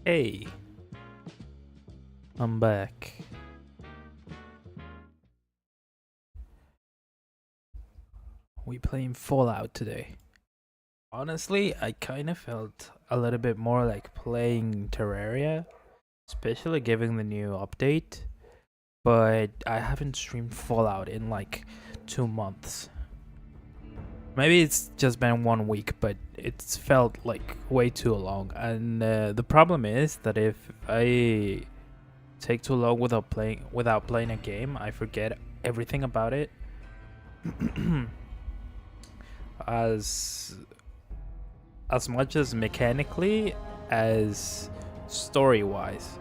Hey, I'm back. We playing Fallout today. Honestly, I kind of felt a little bit more like playing Terraria, especially given the new update. But I haven't streamed Fallout in like 2 months. Maybe it's just been 1 week, but it's felt like way too long. And the problem is that if I take too long without playing a game, I forget everything about it. as as much as mechanically as story wise.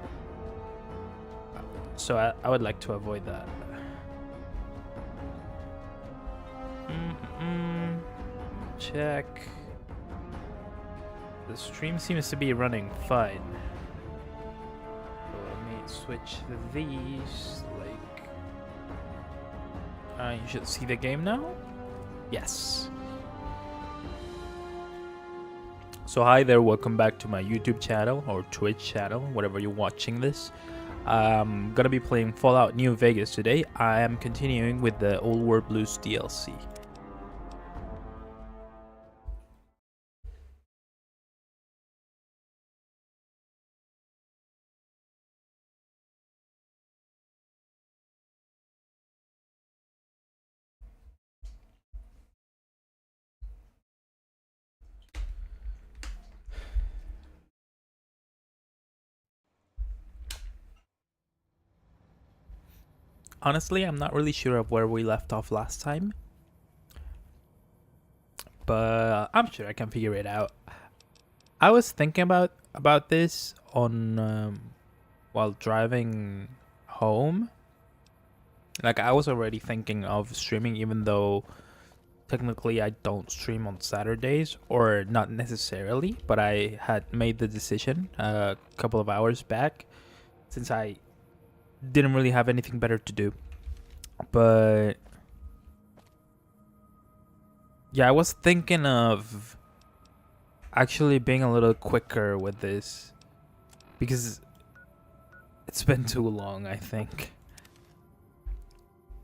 So I would like to avoid that. Check. The stream seems to be running fine. So let me switch these. You should see the game now. Yes. So hi there, welcome back to my YouTube channel or Twitch channel, whatever you're watching this. I'm gonna be playing Fallout New Vegas today. I am continuing with the Old World Blues DLC. Honestly, I'm not really sure of where we left off last time, but I'm sure I can figure it out. I was thinking about this on while driving home. Like I was already thinking of streaming, even though technically I don't stream on Saturdays, or not necessarily, but I had made the decision a couple of hours back since I didn't really have anything better to do. But yeah, I was thinking of actually being a little quicker with this because it's been too long, I think,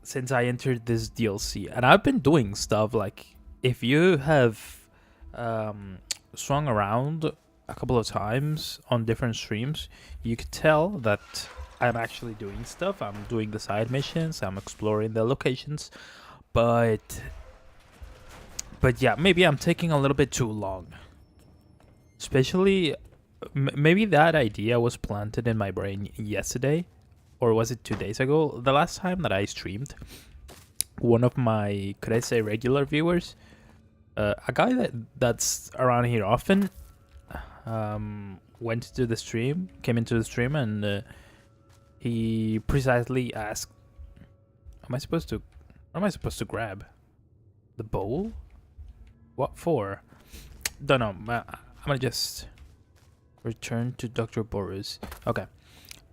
since I entered this DLC. And I've been doing stuff like, if you have swung around a couple of times on different streams, you could tell that I'm actually doing stuff. I'm doing the side missions, I'm exploring the locations, but yeah, maybe I'm taking a little bit too long. Especially, maybe that idea was planted in my brain yesterday, or was it 2 days ago? The last time that I streamed, one of my, could I say, regular viewers, a guy that's around here often, went to the stream, came into the stream, and he precisely asked, "Am I supposed to? What am I supposed to grab? The bowl? What for?" Don't know. I'm gonna just return to Dr. Boris. Okay.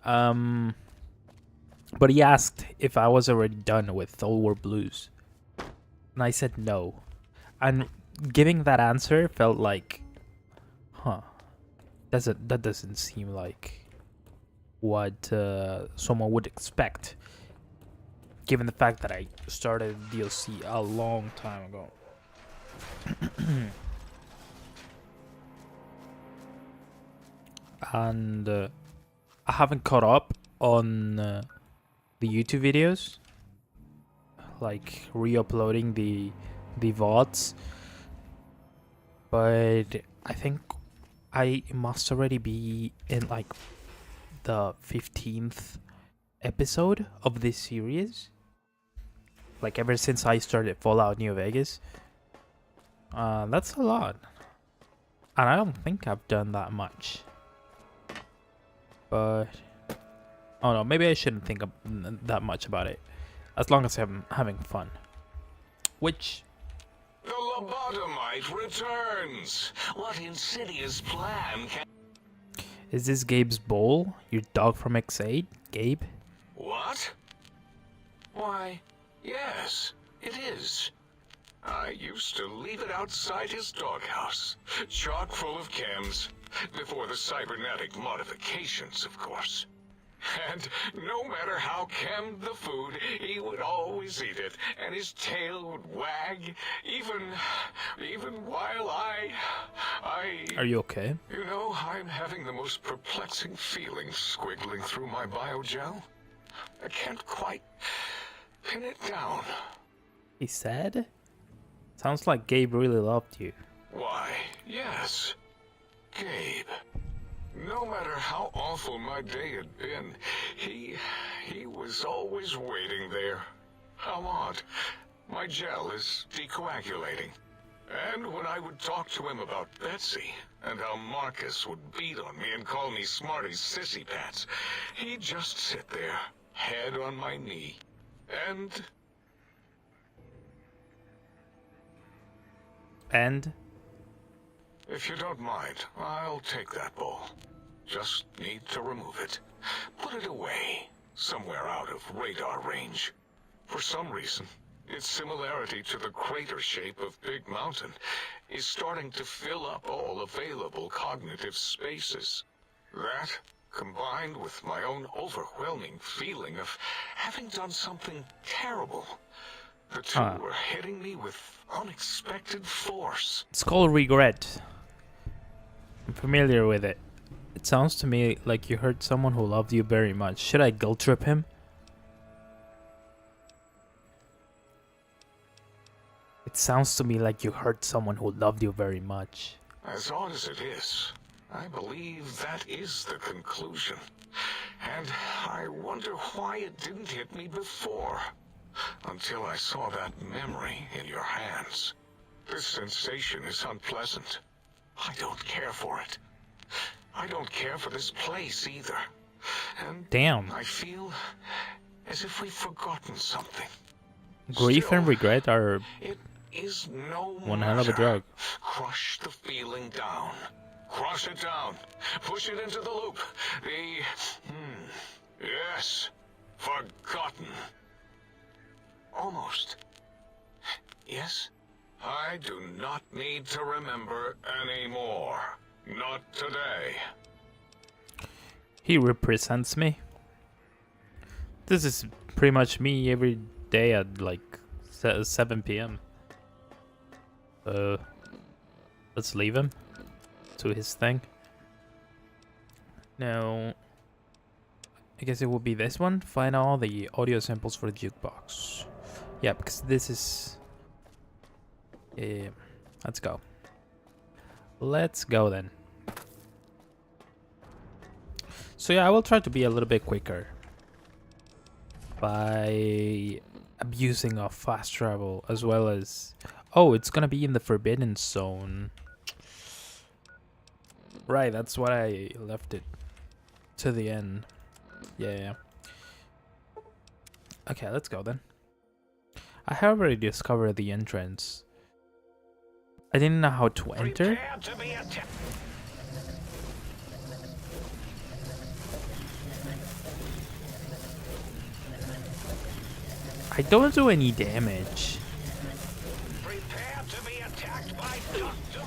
But he asked if I was already done with Old World Blues, and I said no. And giving that answer felt like, huh? That doesn't seem like what someone would expect, given the fact that I started DLC a long time ago. And I haven't caught up on the YouTube videos, like re-uploading the VODs, but I think I must already be in like the 15th episode of this series, like ever since I started Fallout New Vegas. That's a lot, and I don't think I've done that much. But oh no, maybe I shouldn't think that much about it, as long as I'm having fun. Which The lobotomite returns! What insidious plan can... is this Gabe's bowl? Your dog from X8, Gabe? What? Why, yes, it is. I used to leave it outside his doghouse, chock full of chems. Before the cybernetic modifications, of course. And no matter how chemmed the food, he would always eat it, and his tail would wag, even while I... Are you okay? You know, I'm having the most perplexing feeling squiggling through my biogel. I can't quite pin it down. He said? Sounds like Gabe really loved you. Why, yes. Gabe. No matter how awful my day had been, he was always waiting there. How odd. My gel is decoagulating. And when I would talk to him about Betsy, and how Marcus would beat on me and call me Smarty's sissy pants, he'd just sit there, head on my knee, and... And? If you don't mind, I'll take that bowl. Just need to remove it. Put it away, somewhere out of radar range. For some reason, its similarity to the crater shape of Big Mountain is starting to fill up all available cognitive spaces. That, combined with my own overwhelming feeling of having done something terrible, the two were hitting me with unexpected force. It's called regret. I'm familiar with it. It sounds to me like you hurt someone who loved you very much. Should I guilt trip him? It sounds to me like you hurt someone who loved you very much. As odd as it is, I believe that is the conclusion. And I wonder why it didn't hit me before. Until I saw that memory in your hands. This sensation is unpleasant. I don't care for it. I don't care for this place either. And damn. I feel as if we've forgotten something. Grief Still, and regret are it is no one hell of a matter. drug. Crush the feeling down. Crush it down. Push it into the loop. Yes. Forgotten. Almost. Yes? I do not need to remember anymore. Not today. He represents me. This is pretty much me every day at like 7 p.m. Let's leave him to his thing. Now, I guess it will be this one. Find all the audio samples for the jukebox. Yeah, because this is... let's go. Let's go then. So yeah, I will try to be a little bit quicker by abusing of fast travel, as well as... Oh, it's gonna be in the Forbidden Zone. Right, that's why I left it to the end. Yeah. Okay, let's go then. I have already discovered the entrance. I didn't know how to enter. I don't do any damage. Prepare to be attacked by Dr.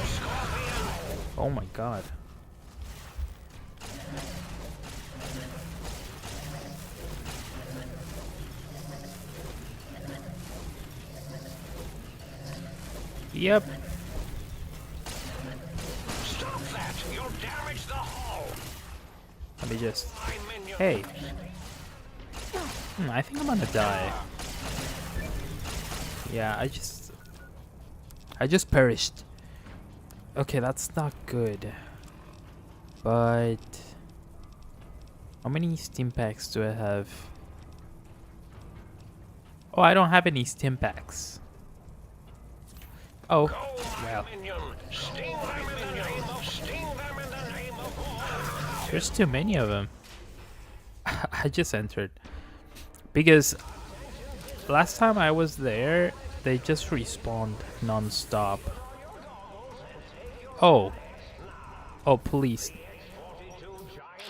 Scorpion. Oh my god. Yep. Stop that! You'll damage the hull. Let me just... Hey. I think I'm gonna die. Yeah, I just perished. Okay, that's not good. But... How many Steam packs do I have? Oh, I don't have any Steam packs. Oh, well. There's too many of them. I just entered. Because last time I was there, they just respawned non-stop. Oh. Oh, please.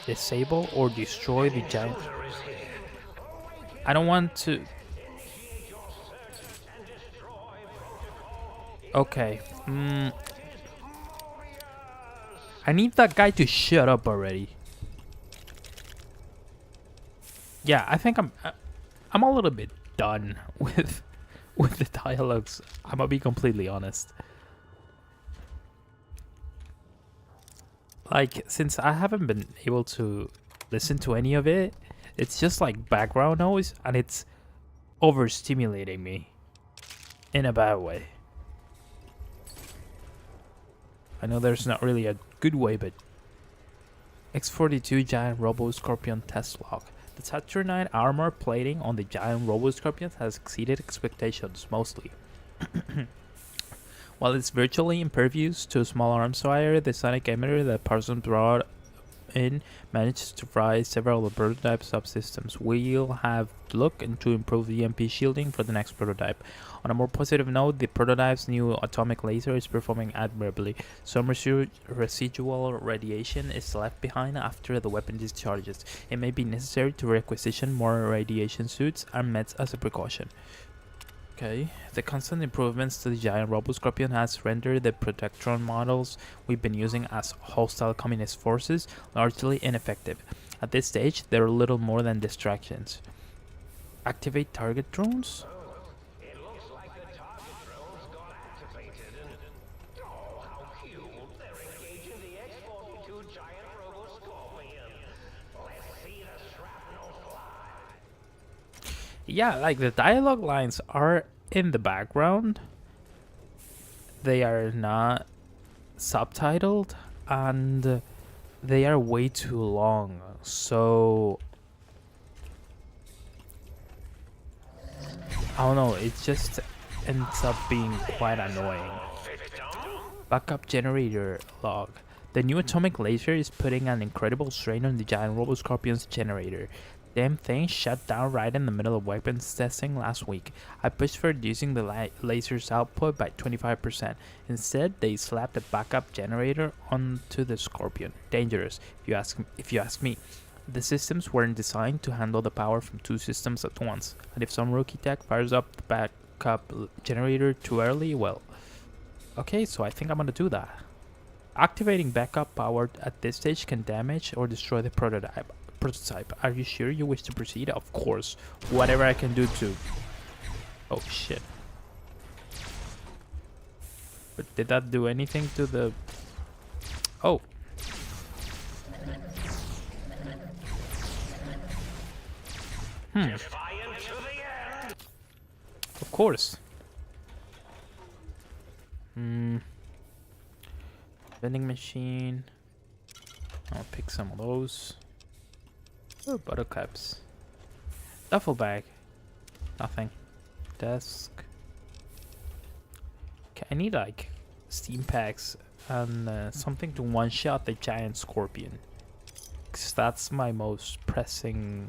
Disable or destroy the giant... I don't want to... Okay. I I need that guy to shut up already. Yeah, I think I'm a little bit done with the dialogues. I'm gonna be completely honest. Like, since I haven't been able to listen to any of it, it's just like background noise, and it's overstimulating me in a bad way. I know there's not really a good way, but X-42 Giant Robo Scorpion test log. The Saturnine armor plating on the Giant Robo Scorpions has exceeded expectations, mostly. While it's virtually impervious to small arms fire, the sonic emitter that Parsons brought in managed to fry several of the prototype subsystems. We'll have to look into improve the EMP shielding for the next prototype. On a more positive note, the prototype's new atomic laser is performing admirably. Some residual radiation is left behind after the weapon discharges. It may be necessary to requisition more radiation suits and meds as a precaution. Okay, the constant improvements to the Giant Robo Scorpion has rendered the Protectron models we've been using as hostile communist forces largely ineffective. At this stage, they're little more than distractions. Activate target drones? It looks like the target drones got activated and... Oh, how cute! They're engaging the X-42 Giant Robo Scorpion. Let's see the shrapnel fly. Yeah, like the dialogue lines are in the background. They are not subtitled and they are way too long. So I don't know, it just ends up being quite annoying. Backup generator log. The new atomic laser is putting an incredible strain on the Giant Robo Scorpion's generator. Damn thing shut down right in the middle of weapons testing last week. I pushed for reducing the laser's output by 25%. Instead, they slapped a backup generator onto the Scorpion. Dangerous, if you ask me. The systems weren't designed to handle the power from two systems at once, and if some rookie tech fires up the backup generator too early, well... Okay, so I think I'm gonna do that. Activating backup power at this stage can damage or destroy the prototype. Are you sure you wish to proceed? Of course. Whatever I can do to... Oh shit. But did that do anything to the... Oh. Of course. Vending machine. I'll pick some of those. Oh, buttercups. Duffel bag. Nothing. Desk. Okay, I need like steam packs and something to one-shot the giant scorpion. Because that's my most pressing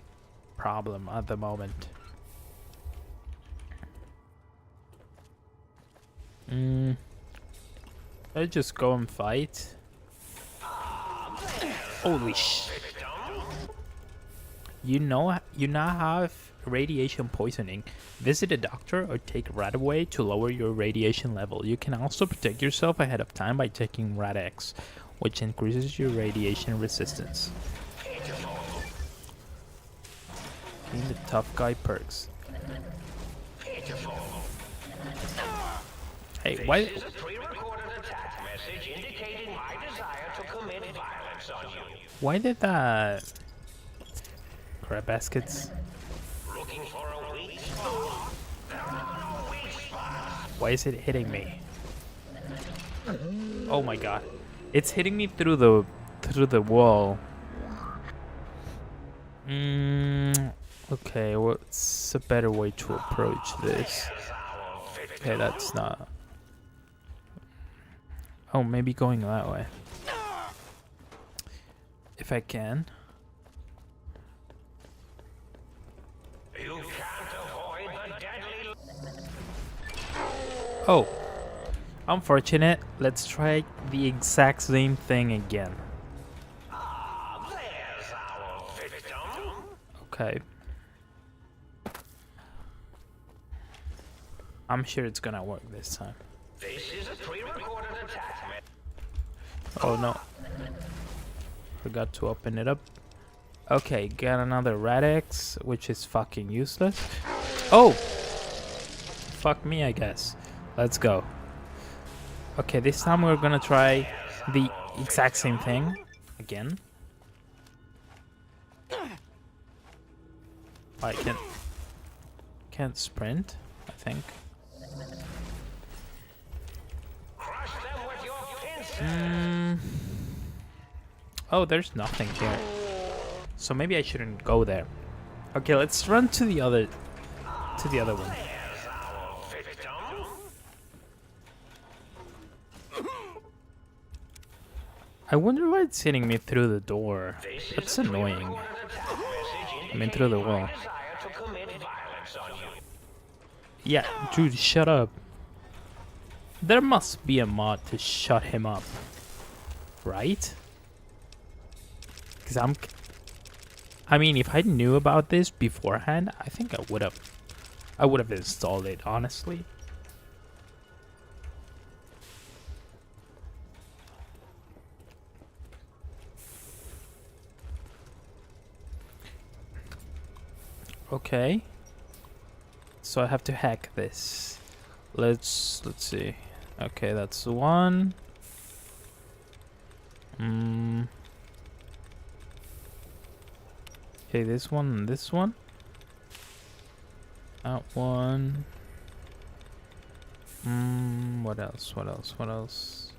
problem at the moment. Let's just go and fight. Holy shit. You now have radiation poisoning. Visit a doctor or take Radaway to lower your radiation level. You can also protect yourself ahead of time by taking Rad-X, which increases your radiation resistance. Gain the tough guy perks. Hey, why? This is a pre-recorded attack message indicating my desire to commit violence on you. Why did that? Crab baskets. Looking for a weak spot? There are no weak spots. Why is it hitting me? Oh my god. It's hitting me through the wall. Okay, what's a better way to approach this? Okay, that's not. Oh, maybe going that way. If I can. You can't avoid the deadly... Oh. Unfortunate. Let's try the exact same thing again. There's our victim. Okay. I'm sure it's gonna work this time. This is a pre-recorded attack message. Oh no. Forgot to open it up. Okay, got another Radix, which is fucking useless. Oh! Fuck me, I guess. Let's go. Okay, this time we're gonna try the exact same thing again. I can't sprint, I think. Crush them with your pincers. Oh, there's nothing here. So maybe I shouldn't go there. Okay, let's run to the other one. There's our victim. I wonder why it's hitting me through the door. This is That's a annoying. pre-recorded attack message I mean, through the indicating my wall. desire to commit violence on you. Yeah, dude, shut up. There must be a mod to shut him up. Right? Because I mean, if I knew about this beforehand, I think I would have installed it, honestly. Okay. So I have to hack this. Let's see. Okay, that's one. Okay, this one and this one. That one. What else? What else? What else?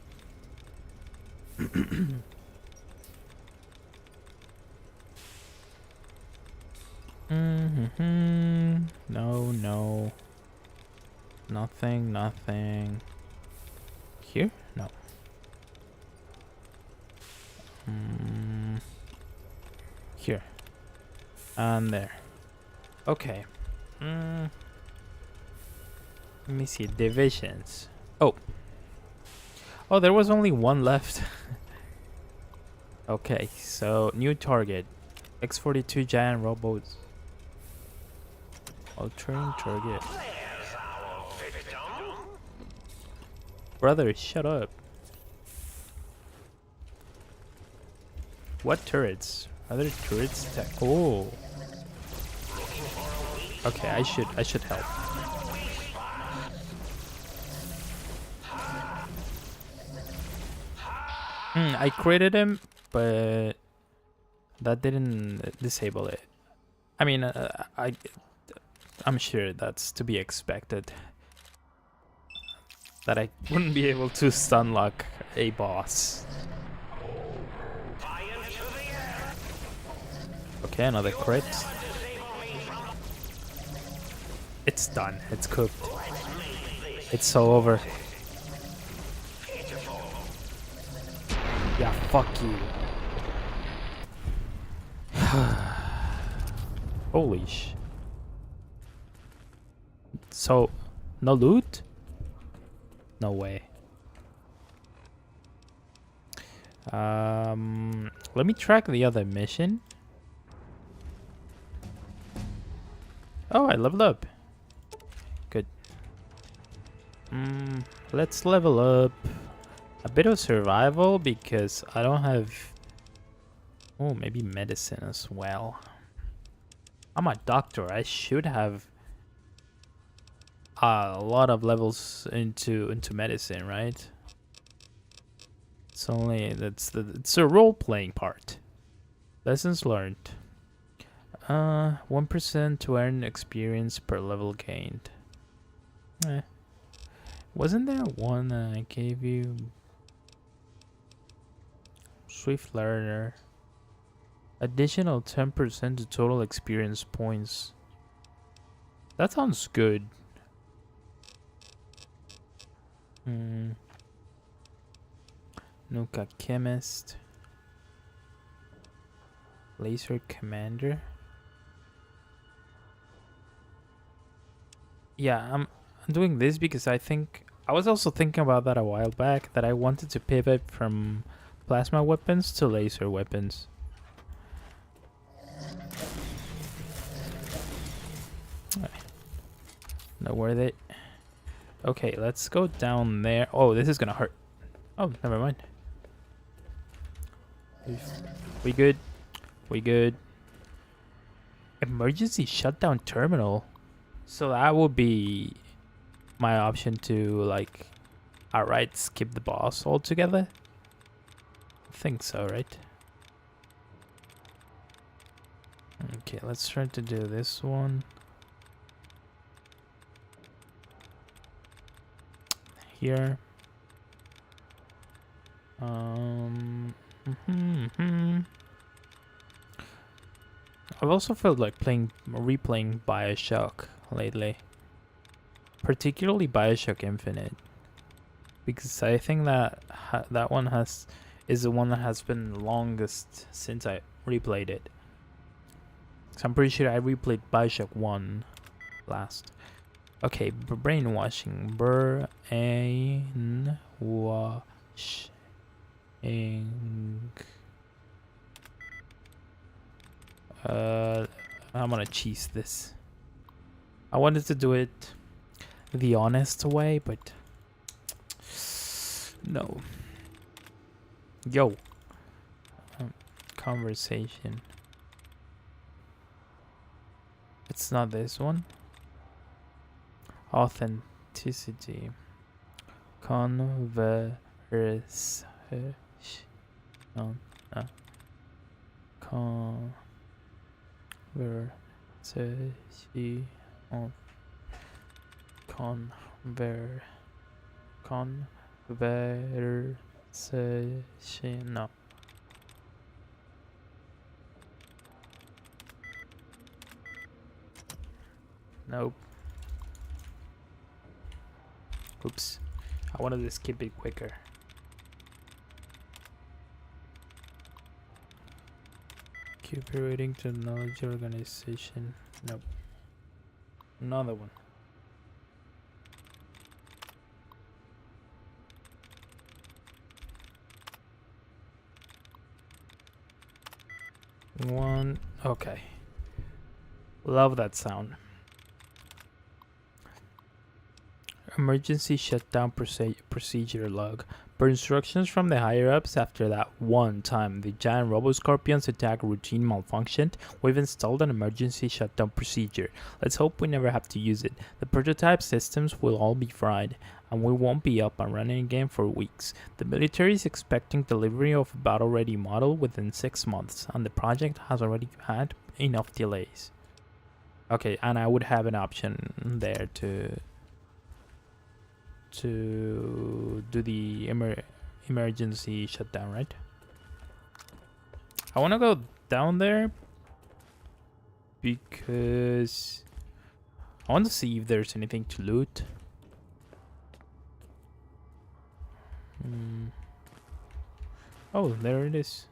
No, no. Nothing, nothing. Here? No. Here. And there. Okay. Let me see. Divisions. Oh. Oh, there was only one left. Okay, so new target. X-42 giant robots. Altering target. There's our victim. Brother, shut up. What turrets? Are there turrets that oh. Okay, I should help. I created him, but that didn't disable it. I mean, I'm sure that's to be expected. That I wouldn't be able to stun lock a boss. Okay, another crit. It's done. It's cooked. It's so over. Yeah, fuck you. Holy sh. So, no loot? No way. Let me track the other mission. Oh, I leveled up. Good. Let's level up a bit of survival because I don't have... Oh, maybe medicine as well. I'm a doctor. I should have a lot of levels into medicine, right? It's only it's a role-playing part. Lessons learned. 1% to earn experience per level gained. Wasn't there one that I gave you? Swift learner. Additional 10% to total experience points. That sounds good. Nuka chemist. Laser commander. Yeah, I'm doing this because I was also thinking about that a while back, that I wanted to pivot from plasma weapons to laser weapons. No, where they? Okay, let's go down there. Oh, this is gonna hurt. Oh, never mind. We good? We good? Emergency shutdown terminal. So that would be my option to like outright skip the boss altogether. I think so, right? Okay, let's try to do this one. Here. I've also felt like replaying BioShock lately, particularly BioShock Infinite, because I think that that one is the one that has been longest since I replayed it. So I'm pretty sure I replayed BioShock 1 last. Okay, brainwashing. Brainwashing. I'm gonna cheese this. I wanted to do it the honest way, but no. Yo. Conversation. It's not this one. Authenticity. Conversation. Conversation. No. Nope. Oops. I wanted to skip it quicker. Cooperating to knowledge organization. Nope. Another one. One. Okay. Love that sound. Emergency shutdown procedure log. Per instructions from the higher-ups, after that one time the giant RoboScorpion's attack routine malfunctioned, we've installed an emergency shutdown procedure. Let's hope we never have to use it. The prototype systems will all be fried, and we won't be up and running again for weeks. The military is expecting delivery of a battle-ready model within 6 months, and the project has already had enough delays. Okay, and I would have an option there to do the emergency shutdown, right? I want to go down there because I want to see if there's anything to loot. Oh, there it is.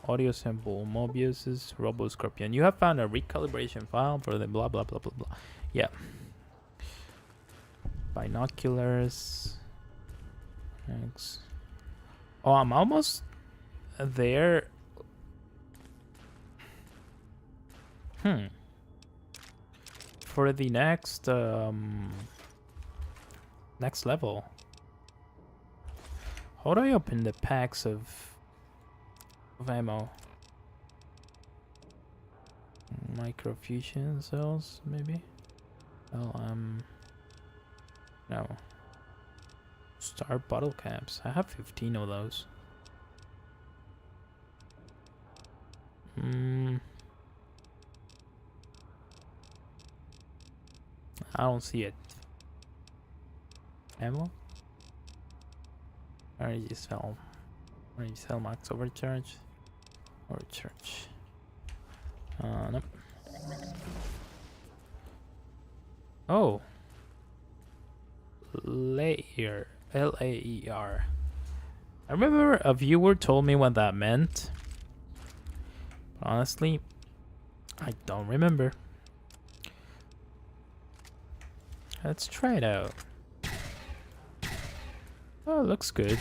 Audio sample, Mobius's RoboScorpion. You have found a recalibration file for the blah blah blah blah blah. Yeah. Binoculars. Thanks. Oh, I'm almost there. For the next next level. How do I open the packs of ammo? Microfusion cells, maybe? Oh, no. Star bottle caps. I have 15 of those. I don't see it. Ammo? Energy cell. Energy cell max overcharge. Overcharge. Nope. Oh. Layer. Laer. I remember a viewer told me what that meant. But honestly, I don't remember. Let's try it out. Oh, it looks good.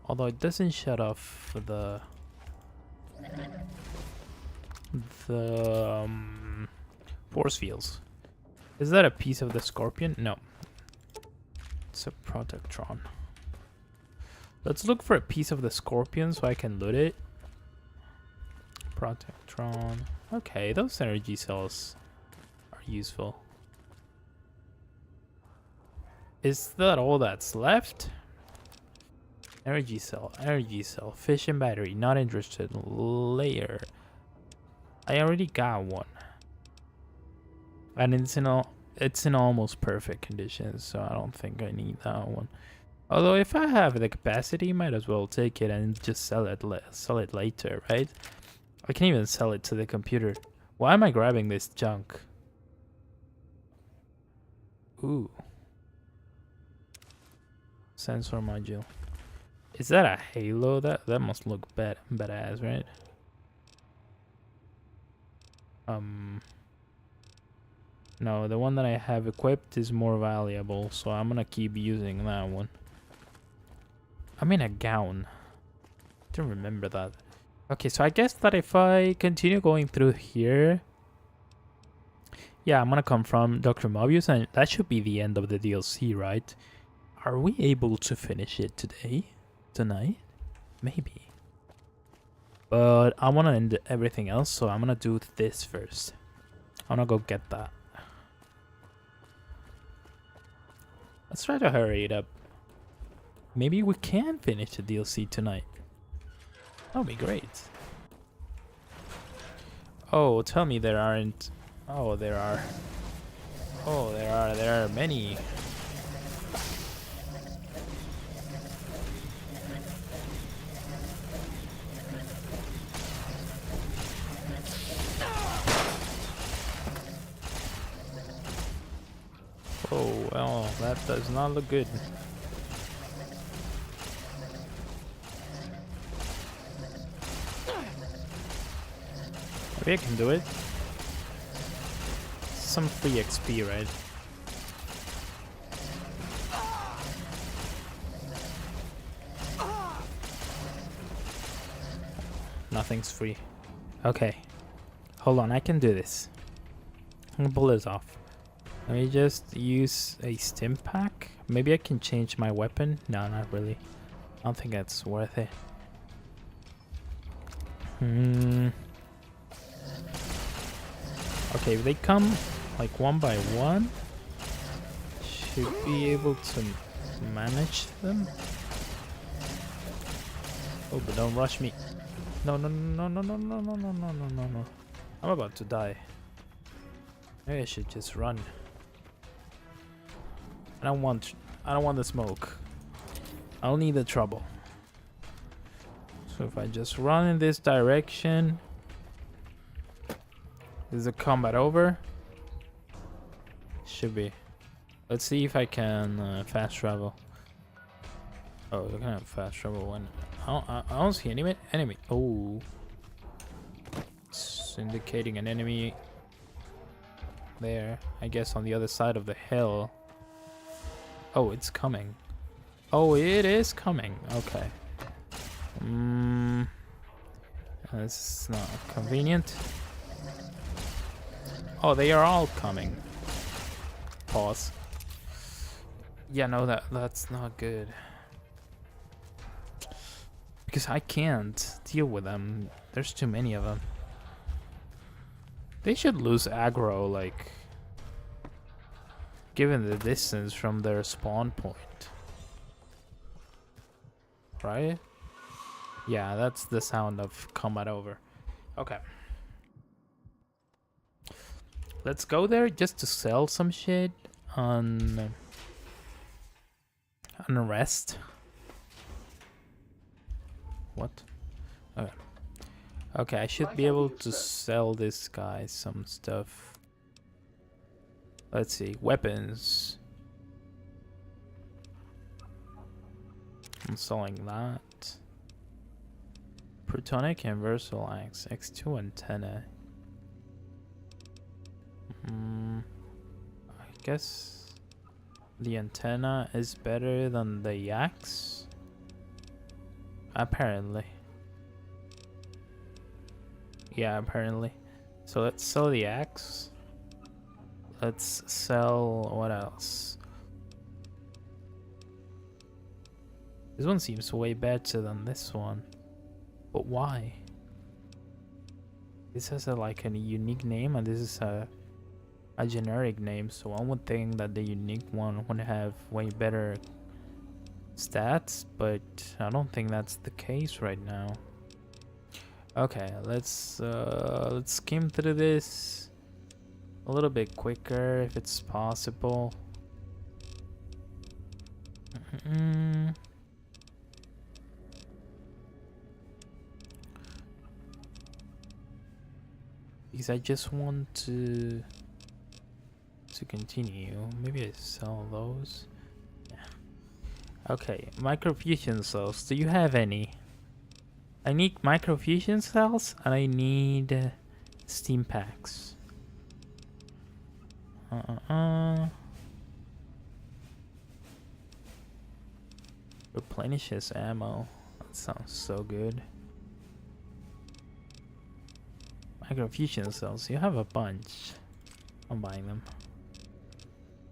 Although it doesn't shut off the force fields. Is that a piece of the Scorpion? No. It's a Protectron. Let's look for a piece of the scorpion so I can loot it. Protectron. Okay, those energy cells are useful. Is that all that's left? Energy cell, fission battery, not interested. Layer. I already got one. And it's in almost perfect condition, so I don't think I need that one. Although if I have the capacity, might as well take it and just sell it later, right? I can even sell it to the computer. Why am I grabbing this junk? Ooh. Sensor module. Is that a halo? That must look badass, right? No, the one that I have equipped is more valuable, so I'm gonna keep using that one. I mean a gown. I don't remember that. Okay, so I guess that if I continue going through here, yeah, I'm gonna come from Dr. Mobius, and that should be the end of the DLC, right? Are we able to finish it today? Tonight? Maybe. But I want to end everything else, so I'm gonna do this first. I'm gonna go get that. Let's try to hurry it up. Maybe we can finish the DLC tonight. That'll be great. Oh, tell me there aren't... Oh, there are. Oh, there are many. Oh, well, that does not look good. Maybe I can do it. Some free XP, right? Nothing's free. Okay. Hold on, I can do this. I'm gonna pull this off. Let me just use a stim pack. Maybe I can change my weapon. No, not really. I don't think that's worth it. Okay, if they come like one by one, should be able to manage them. Oh, but don't rush me. No, no, no, no, no, no, no, no, no, no, no, no. I'm about to die. Maybe I should just run. I don't want the smoke. I don't need the trouble. So if I just run in this direction, is the combat over? Should be. Let's see if I can fast travel. Oh, we're gonna have fast travel when I don't see any enemy. Oh, it's indicating an enemy there. I guess on the other side of the hill. Oh, it's coming. Oh, it is coming. Okay. This is not convenient. Oh, they are all coming. Pause. Yeah, no, that's not good. Because I can't deal with them. There's too many of them. They should lose aggro, like, given the distance from their spawn point. Right? Yeah, that's the sound of combat over. Okay. Let's go there just to sell some shit on rest. What? Okay. Okay, I should be able to sell this guy some stuff. Let's see, weapons. I'm selling that. Protonic and Versal Axe, X2 antenna. I guess the antenna is better than the axe. Apparently. Yeah, apparently. So let's sell the axe. Let's sell what else? This one seems way better than this one. But why? This has like a unique name and this is a generic name, so one would think that the unique one would have way better stats, but I don't think that's the case right now. Okay, let's skim through this a little bit quicker if it's possible. Because I just want to continue. Maybe I sell those. Yeah. Okay, microfusion cells. Do you have any? I need microfusion cells and I need steam packs. Replenishes ammo. That sounds so good. Microfusion cells. You have a bunch. I'm buying them.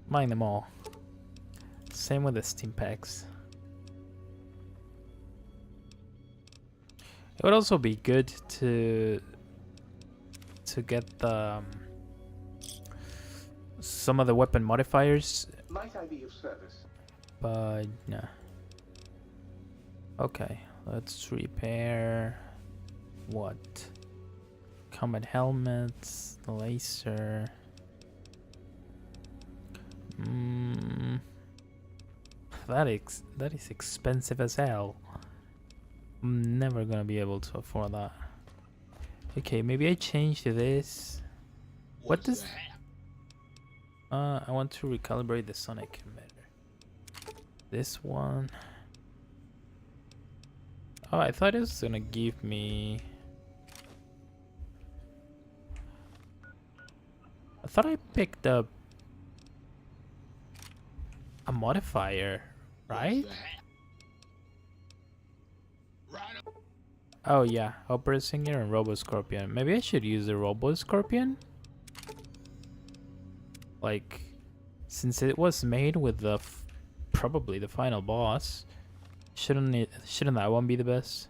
Buying them all. Same with the steam packs. It would also be good to get the some of the weapon modifiers. Might I be of service? But nah. Okay, let's repair what? Combat helmets, laser. That is expensive as hell. I'm never gonna be able to afford that. Okay, maybe I change to this. What does? I want to recalibrate the sonic emitter. This one. Oh, I thought it was gonna give me. I thought I picked up a modifier, right? Oh yeah, Opera Singer and Robo Scorpion. Maybe I should use the Robo Scorpion? Like, since it was made with the probably the final boss, shouldn't that one be the best?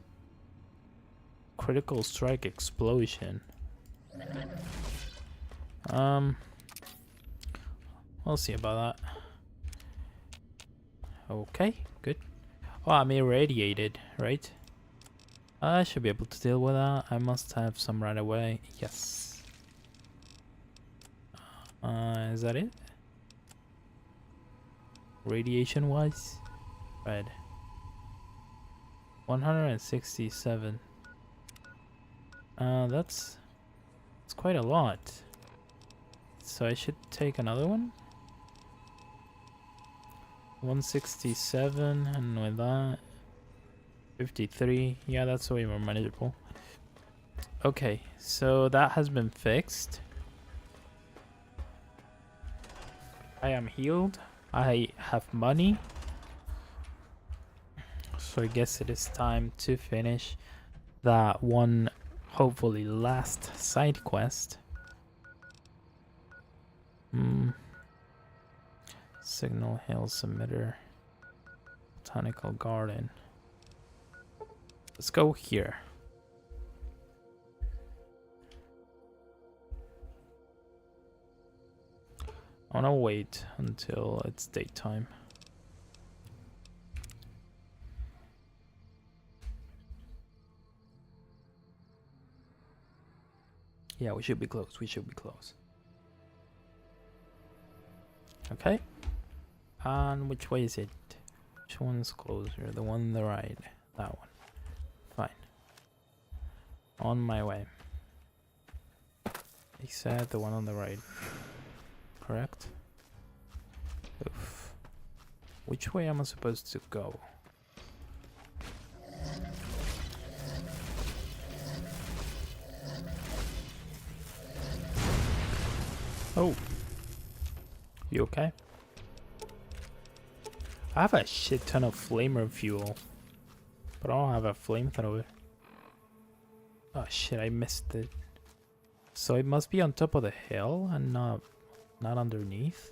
Critical Strike Explosion. We'll see about that. Okay, good. Oh, I'm irradiated, right? I should be able to deal with that. I must have some right away. Yes. Is that it? Radiation wise? Red. 167. That's quite a lot. So I should take another one? 167, and with that 53. Yeah, that's way more manageable. Okay, so that has been fixed. I am healed. I have money. So I guess it is time to finish that one, hopefully last side quest. Signal Hills emitter. Botanical Garden. Let's go here. I wanna wait until it's daytime. Yeah, we should be close. We should be close. Okay. And which way is it? Which one's closer? The one on the right. That one. Fine. On my way. He said the one on the right. Correct? Oof. Which way am I supposed to go? Oh. You okay? I have a shit ton of flamer fuel, but I don't have a flamethrower. Oh shit, I missed it. So it must be on top of the hill and not underneath.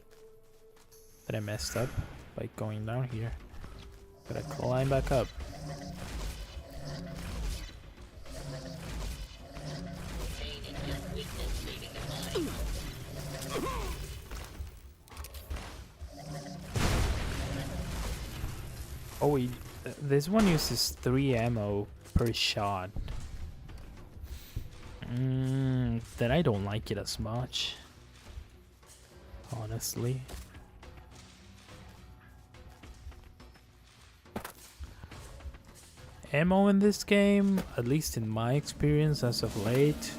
That I messed up by going down here. Gotta climb back up. Oh, this one uses 3 ammo per shot. Then I don't like it as much, honestly. Ammo in this game, at least in my experience as of late,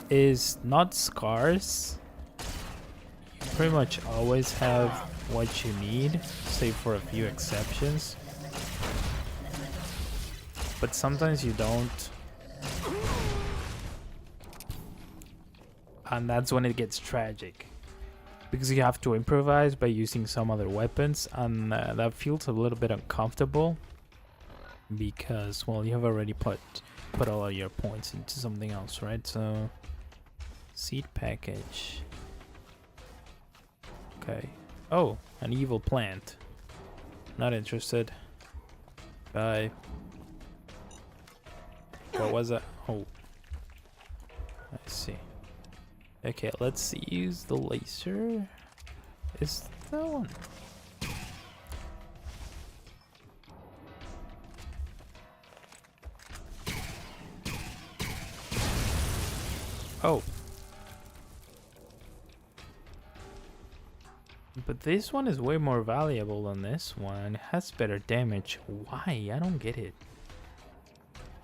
is not scarce. You pretty much always have what you need, save for a few exceptions. But sometimes you don't. And that's when it gets tragic. Because you have to improvise by using some other weapons, and that feels a little bit uncomfortable. Because, well, you have already put all of your points into something else, right? So, seed package. Okay. Oh, an evil plant. Not interested. Bye. What was that? Oh. I see. Okay, let's use the laser. Is that one? Oh. But this one is way more valuable than this one. It has better damage. Why? I don't get it.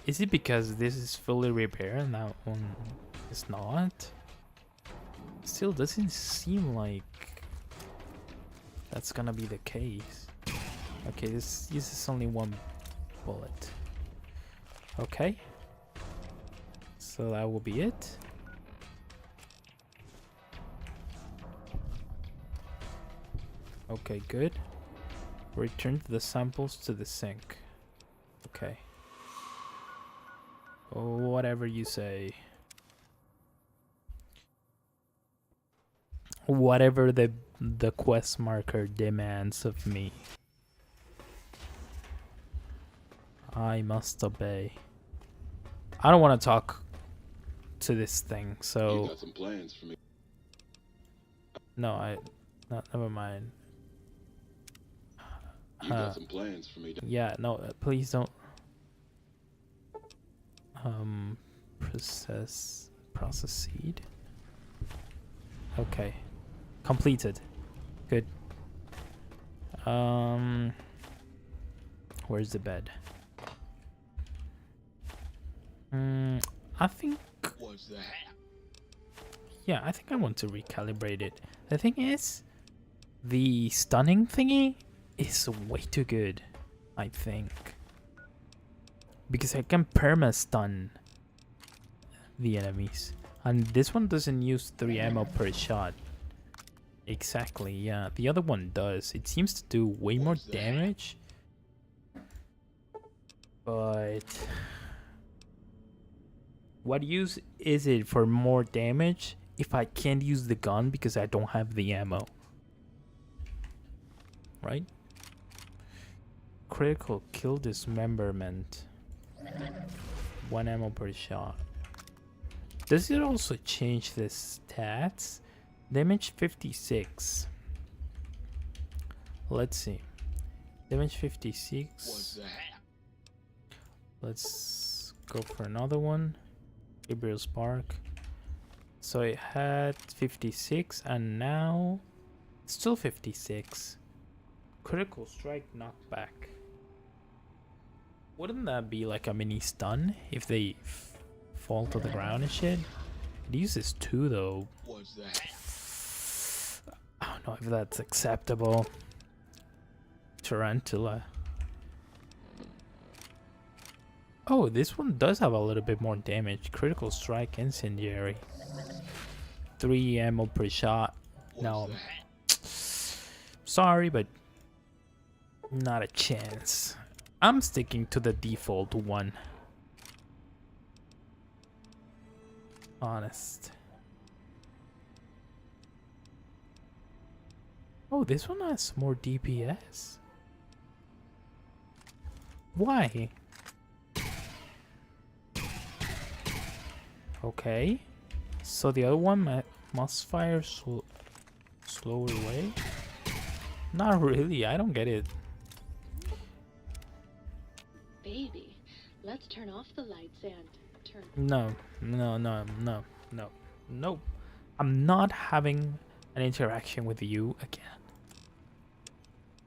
Is it because this is fully repaired and that one is not? Still doesn't seem like that's gonna be the case. Okay, this uses only 1 bullet. Okay. So that will be it. Okay, good. Return the samples to the sink. Okay. Whatever you say. Whatever the quest marker demands of me, I must obey. I don't want to talk to this thing, so You got some plans for me. no, never mind. You got some plans for me. Yeah, no, please don't. Process seed. Okay. Completed. Good. Where's the bed? I think. What's that? Yeah, I think I want to recalibrate it. The thing is, the stunning thingy is way too good, I think. Because I can perma-stun the enemies. And this one doesn't use 3 ammo per shot. Exactly, yeah. The other one does. It seems to do way more damage. But what use is it for more damage if I can't use the gun because I don't have the ammo? Right? Critical kill dismemberment. 1 ammo per shot. Does it also change the stats? Damage 56. Let's see. Damage 56. What's that? Let's go for another one. Gabriel Spark. So it had 56 and now it's still 56. Critical strike knockback. Wouldn't that be like a mini stun if they fall to the ground and shit? It uses 2 though. What's that? I don't know if that's acceptable. Tarantula. Oh, this one does have a little bit more damage. Critical strike, incendiary. 3 ammo per shot. No, sorry, but not a chance. I'm sticking to the default one. Honest. Oh, this one has more DPS. Why? Okay. So the other one must fire slower way? Not really, I don't get it. Baby, let's turn off the lights and turn. No. Nope. I'm not having an interaction with you again.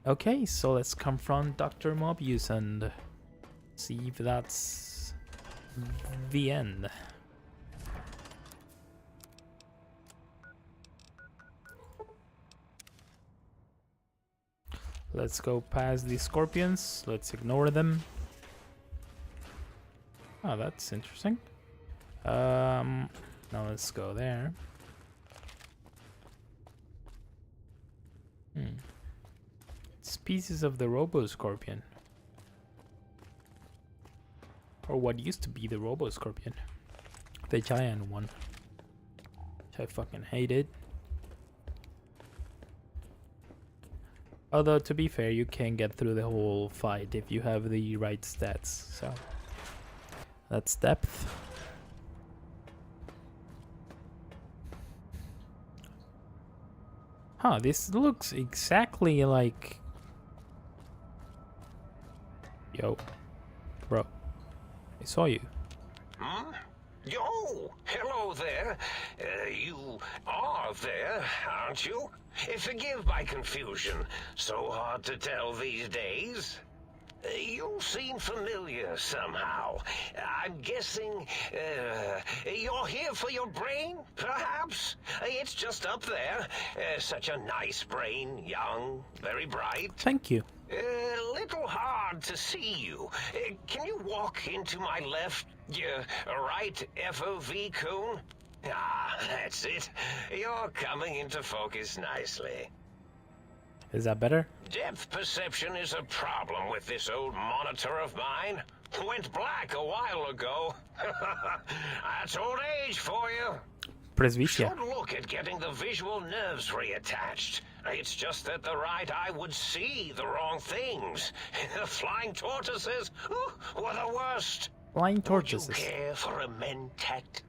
Okay, so let's confront Dr. Mobius and see if that's the end. Let's go past the scorpions. Let's ignore them. Oh, that's interesting. Now let's go there. It's pieces of the Robo-Scorpion. Or what used to be the Robo-Scorpion. The giant one. Which I fucking hated. Although, to be fair, you can get through the whole fight if you have the right stats, so... That's depth. Huh, this looks exactly like... Yo. Bro. I saw you. Hmm? Yo, hello there. You are there, aren't you? Forgive my confusion. So hard to tell these days. You seem familiar somehow. I'm guessing you're here for your brain, perhaps? It's just up there. Such a nice brain, young, very bright. Thank you. Little hard to see you. Can you walk into my left, right FOV cone? Ah, that's it. You're coming into focus nicely. Is that better? Depth perception is a problem with this old monitor of mine. Went black a while ago. That's old age for you. Presbytia. Should look at getting the visual nerves reattached. It's just that the right eye would see the wrong things. Flying tortoises were the worst. Flying tortoises. Would you care for a mentat?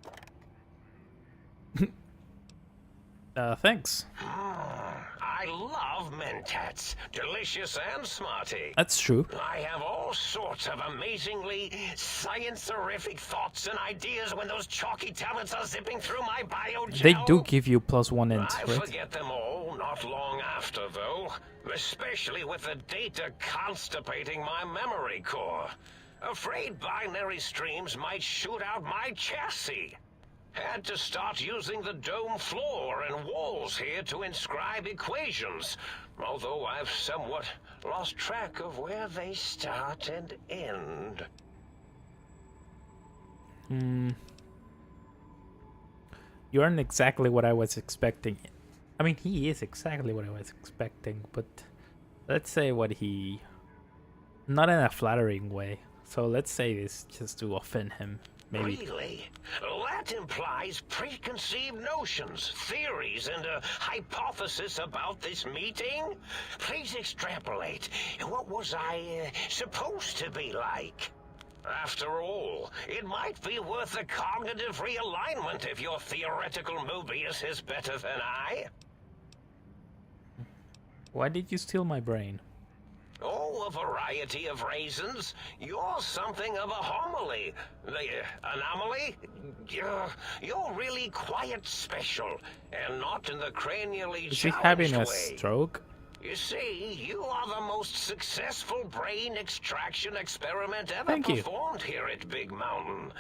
Thanks. I love mentats. Delicious and smarty. That's true. I have all sorts of amazingly science-terrific thoughts and ideas when those chalky tablets are zipping through my biogel. They do give you +1 int, I right? forget them all not long after, though. Especially with the data constipating my memory core. Afraid binary streams might shoot out my chassis. Had to start using the dome floor and walls here to inscribe equations, although I've somewhat lost track of where they start and end. You aren't exactly what I was expecting. I mean, he is exactly what I was expecting, but let's say what he... Not in a flattering way. So let's say this just to offend him. Maybe. Really? That implies preconceived notions, theories, and a hypothesis about this meeting? Please extrapolate. What was I supposed to be like? After all, it might be worth a cognitive realignment if your theoretical Mobius is better than I. Why did you steal my brain? Oh, a variety of reasons. You're something of a homily. Anomaly? You're really quite special, and not in the cranially Is he having a challenged way. stroke? You see, you are the most successful brain extraction experiment ever Thank you. performed here at Big Mountain.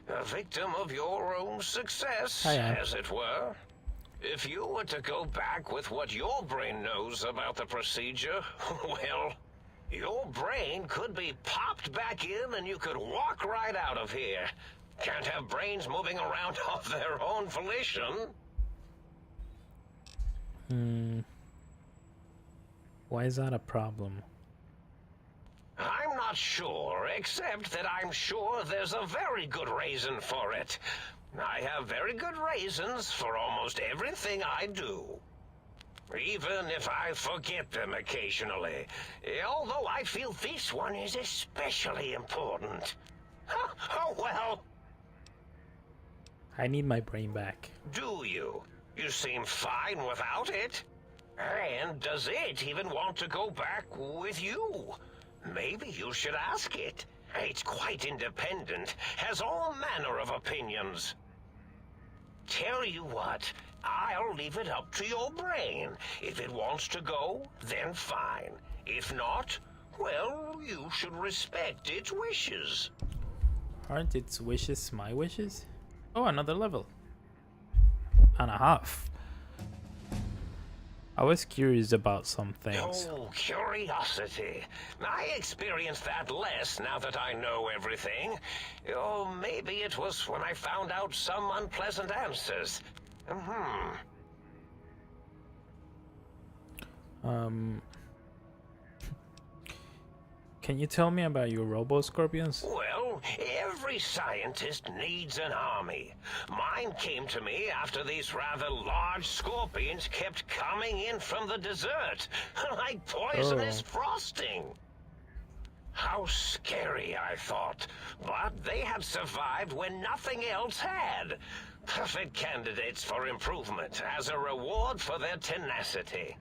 A victim of your own success, I am. as it were. If you were to go back with what your brain knows about the procedure, well, your brain could be popped back in and you could walk right out of here. Can't have brains moving around of their own volition. Why is that a problem? I'm not sure, except that I'm sure there's a very good reason for it. I have very good reasons for almost everything I do. even if I forget them occasionally. Although I feel this one is especially important. Oh well, I need my brain back. do you? You seem fine without it. And does it even want to go back with you? Maybe you should ask it. It's quite independent, has all manner of opinions. Tell you what, I'll leave it up to your brain. If it wants to go, then fine. If not, well, you should respect its wishes. Aren't its wishes my wishes? Oh, another level. And a half. I was curious about some things. Oh, curiosity. I experience that less now that I know everything. Oh, maybe it was when I found out some unpleasant answers. Can you tell me about your robo-scorpions? Well, every scientist needs an army. Mine came to me after these rather large scorpions kept coming in from the desert, like poisonous frosting. How scary, I thought. But they had survived when nothing else had. Perfect candidates for improvement as a reward for their tenacity.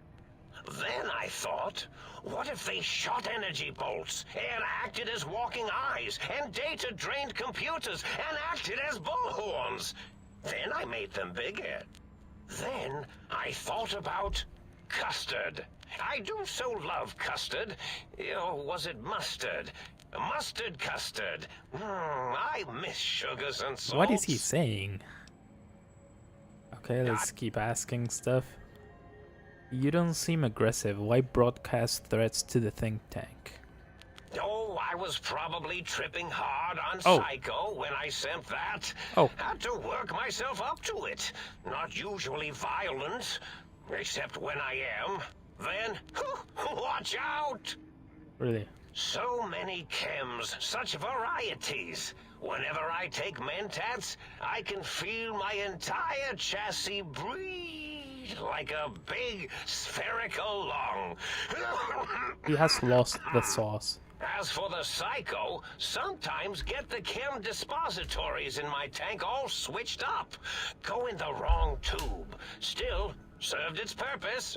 Then I thought, what if they shot energy bolts and acted as walking eyes and data-drained computers and acted as bullhorns? Then I made them bigger. Then I thought about custard. I do so love custard. Or was it mustard? Mustard custard. I miss sugars and salts. What is he saying? Okay, let's keep asking stuff. You don't seem aggressive. Why broadcast threats to the think tank? Oh, I was probably tripping hard on Oh. Psycho when I sent that. Oh. Had to work myself up to it. Not usually violent, except when I am. Then, watch out! Really? So many chems, such varieties. Whenever I take Mentats, I can feel my entire chassis breathe like a big spherical lung. He has lost the sauce. As for the Psycho, sometimes get the chem dispositories in my tank all switched up. Go in the wrong tube. Still, served its purpose.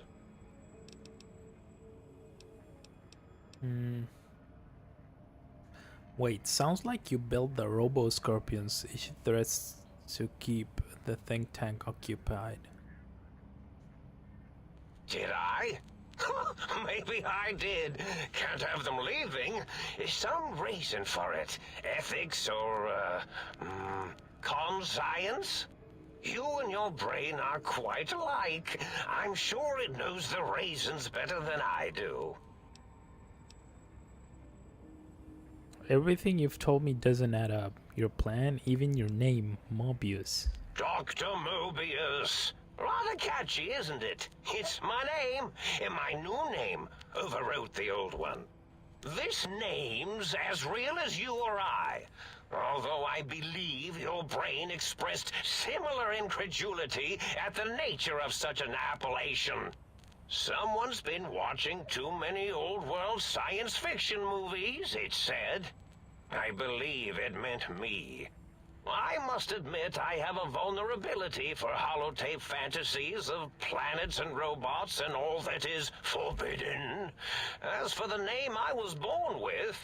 Wait, sounds like you built the robo-scorpions. Issue threats to keep the think tank occupied. Did I? Maybe I did. Can't have them leaving. Some reason for it. Ethics or, conscience? You and your brain are quite alike. I'm sure it knows the reasons better than I do. Everything you've told me doesn't add up. Your plan, even your name, Mobius. Dr. Mobius. Rather catchy, isn't it? It's my name, and my new name overwrote the old one. This name's as real as you or I. Although I believe your brain expressed similar incredulity at the nature of such an appellation. Someone's been watching too many old-world science fiction movies, it said. I believe it meant me. I must admit I have a vulnerability for holotape fantasies of planets and robots and all that is forbidden. As for the name I was born with,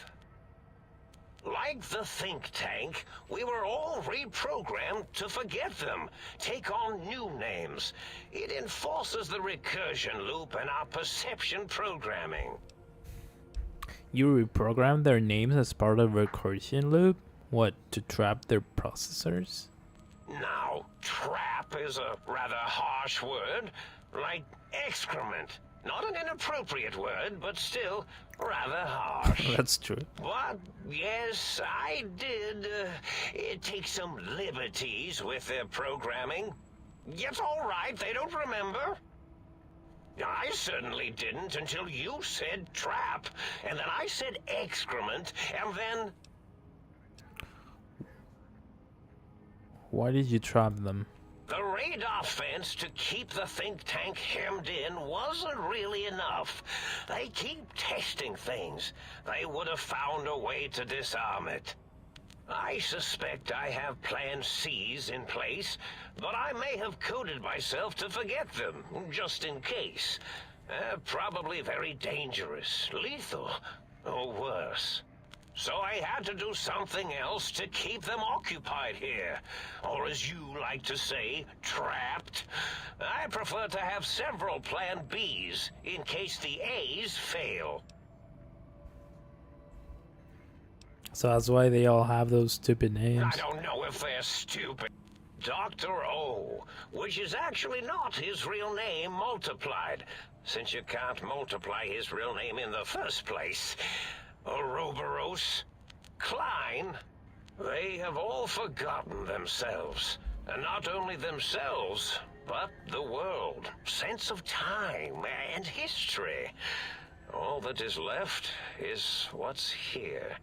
like the think tank, we were all reprogrammed to forget them, take on new names. It enforces the recursion loop in our perception programming. You reprogrammed their names as part of a recursion loop? What, to trap their processors? Now, trap is a rather harsh word, like excrement. Not an inappropriate word, but still rather harsh. That's true. But, yes, I did take some liberties with their programming. It's all right, they don't remember. I certainly didn't until you said trap, and then I said excrement, and then... Why did you trap them? The radar fence to keep the think tank hemmed in wasn't really enough. They keep testing things. They would have found a way to disarm it. I suspect I have Plan C's in place, but I may have coded myself to forget them, just in case. Probably very dangerous, lethal, or worse. So I had to do something else to keep them occupied here. Or as you like to say, trapped. I prefer to have several Plan Bs in case the A's fail. So that's why they all have those stupid names. I don't know if they're stupid. Dr. O, which is actually not his real name multiplied, since you can't multiply his real name in the first place. Ouroboros, Klein, they have all forgotten themselves. And not only themselves, but the world, sense of time, and history. All that is left is what's here.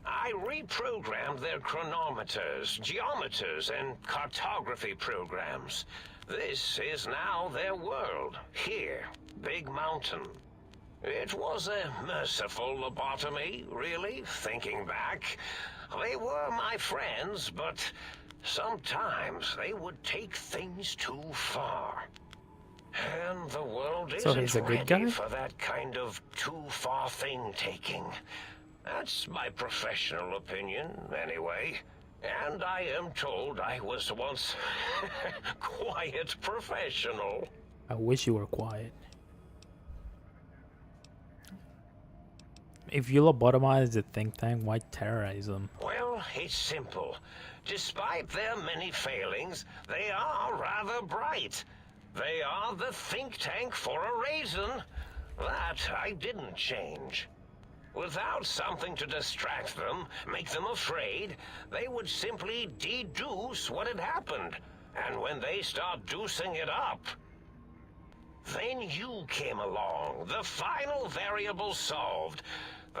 I reprogrammed their chronometers, geometers, and cartography programs. This is now their world, here, Big Mountain. It was a merciful lobotomy, really, thinking back. They were my friends, but sometimes they would take things too far. And the world So isn't he's a good ready guy? for that kind of too-far thing-taking. That's my professional opinion, anyway. And I am told I was once quiet professional. I wish you were quiet. If you lobotomize the think tank, why terrorize them? Well, it's simple. Despite their many failings, they are rather bright. They are the think tank for a reason. That I didn't change. Without something to distract them, make them afraid, they would simply deduce what had happened. And when they start deucing it up, then you came along, the final variable solved.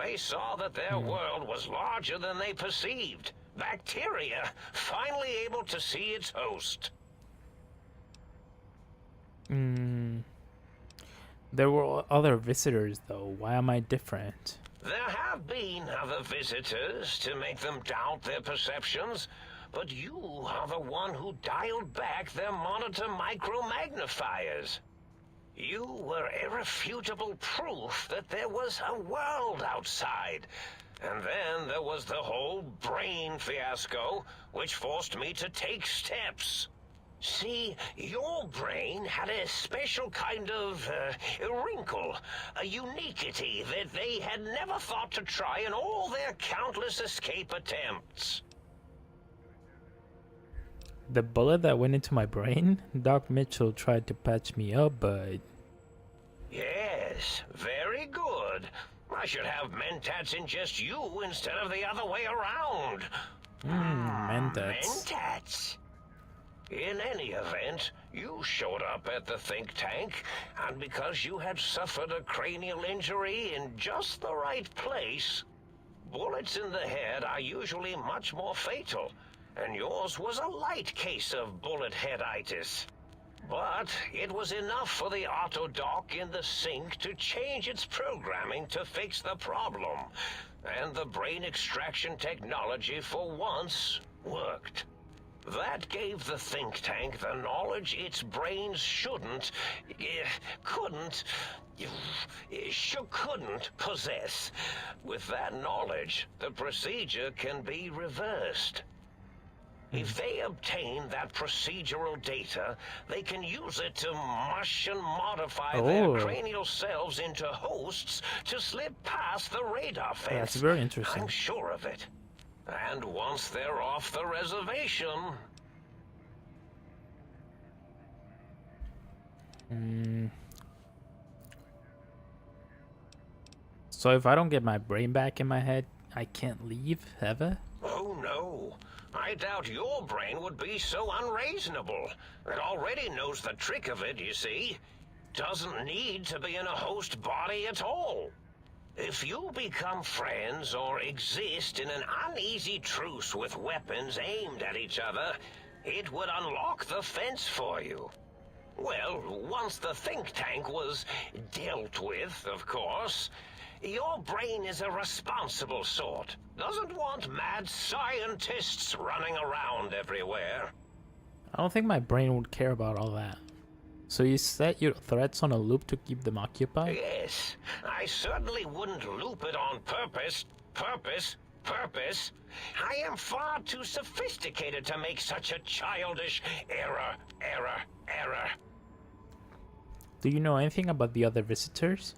They saw that their world was larger than they perceived. Bacteria, finally able to see its host. There were other visitors, though. Why am I different? There have been other visitors to make them doubt their perceptions, but you are the one who dialed back their monitor micromagnifiers. You were irrefutable proof that there was a world outside. And then there was the whole brain fiasco, which forced me to take steps. See, your brain had a special kind of wrinkle, a uniquity that they had never thought to try in all their countless escape attempts. The bullet that went into my brain? Doc Mitchell tried to patch me up, but... Yes, very good. I should have Mentats ingest you instead of the other way around. Mentats. Mentats. In any event, you showed up at the think tank, and because you had suffered a cranial injury in just the right place, bullets in the head are usually much more fatal, and yours was a light case of bullet headitis. But it was enough for the autodoc in the sink to change its programming to fix the problem, and the brain extraction technology for once worked. That gave the think tank the knowledge its brains couldn't possess. With that knowledge, the procedure can be reversed. If they obtain that procedural data, they can use it to mush and modify their cranial cells into hosts to slip past the radar fence. That's very interesting. I'm sure of it. And once they're off the reservation... So if I don't get my brain back in my head, I can't leave, ever? Oh no. I doubt your brain would be so unreasonable. It already knows the trick of it, you see. Doesn't need to be in a host body at all. If you become friends or exist in an uneasy truce with weapons aimed at each other, it would unlock the fence for you. Well, once the think tank was dealt with, of course, your brain is a responsible sort. Doesn't want mad scientists running around everywhere. I don't think my brain would care about all that. So you set your threats on a loop to keep them occupied? Yes, I certainly wouldn't loop it on purpose. I am far too sophisticated to make such a childish error. Do you know anything about the other visitors?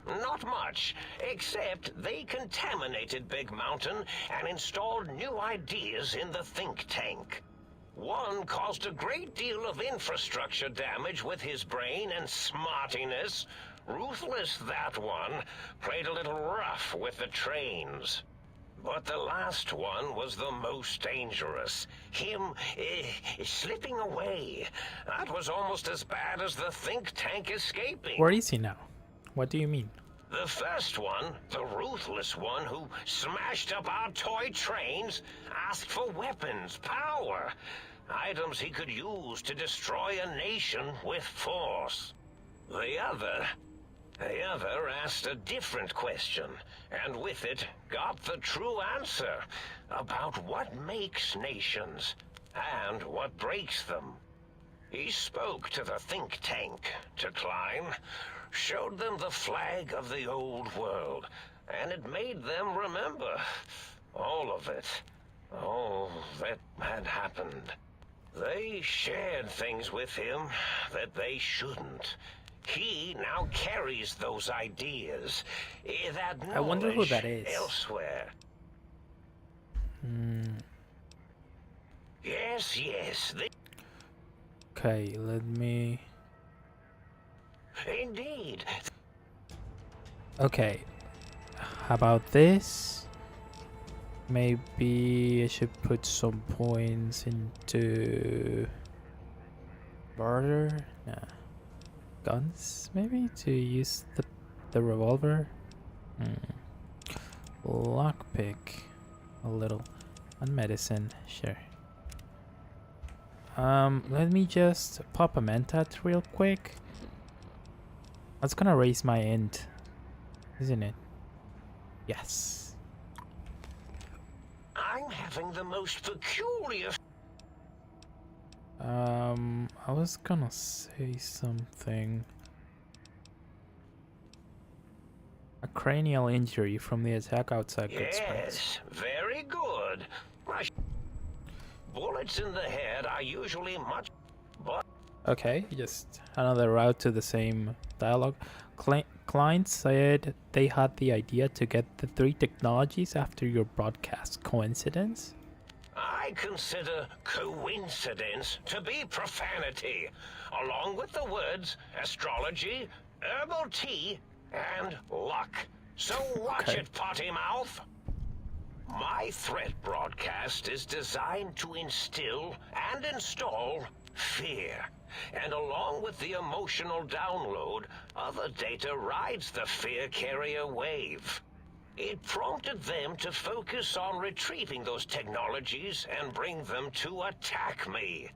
Not much, except they contaminated Big Mountain and installed new ideas in the think tank. One caused a great deal of infrastructure damage with his brain and smartiness. Ruthless, that one. Played a little rough with the trains. But the last one was the most dangerous. Him slipping away. That was almost as bad as the think tank escaping. Where is he now? What do you mean? The first one, the ruthless one who smashed up our toy trains, asked for weapons, power, items he could use to destroy a nation with force. The other asked a different question, and with it got the true answer about what makes nations and what breaks them. He spoke to the think tank, to Klein, showed them the flag of the old world, and it made them remember all of it, all that had happened. They shared things with him that they shouldn't. He now carries those ideas, that knowledge I wonder who that is. Elsewhere. Yes, Okay, let me... indeed. Okay, how about this? Maybe I should put some points into... barter? Nah. Guns, maybe? To use the revolver? Lockpick. A little. And medicine, sure. Let me just pop a mentat real quick. That's gonna raise my int, isn't it? Yes. I'm having the most peculiar... I was gonna say something. A cranial injury from the attack outside good spells. Yes, very good. Bullets in the head are usually much... but... Okay, just another route to the same dialogue. Client said they had the idea to get the 3 technologies after your broadcast. Coincidence? I consider coincidence to be profanity, along with the words astrology, herbal tea, and luck. So watch Okay. it, potty mouth. My threat broadcast is designed to instill and install fear. And along with the emotional download, other data rides the fear carrier wave. It prompted them to focus on retrieving those technologies and bring them to attack me.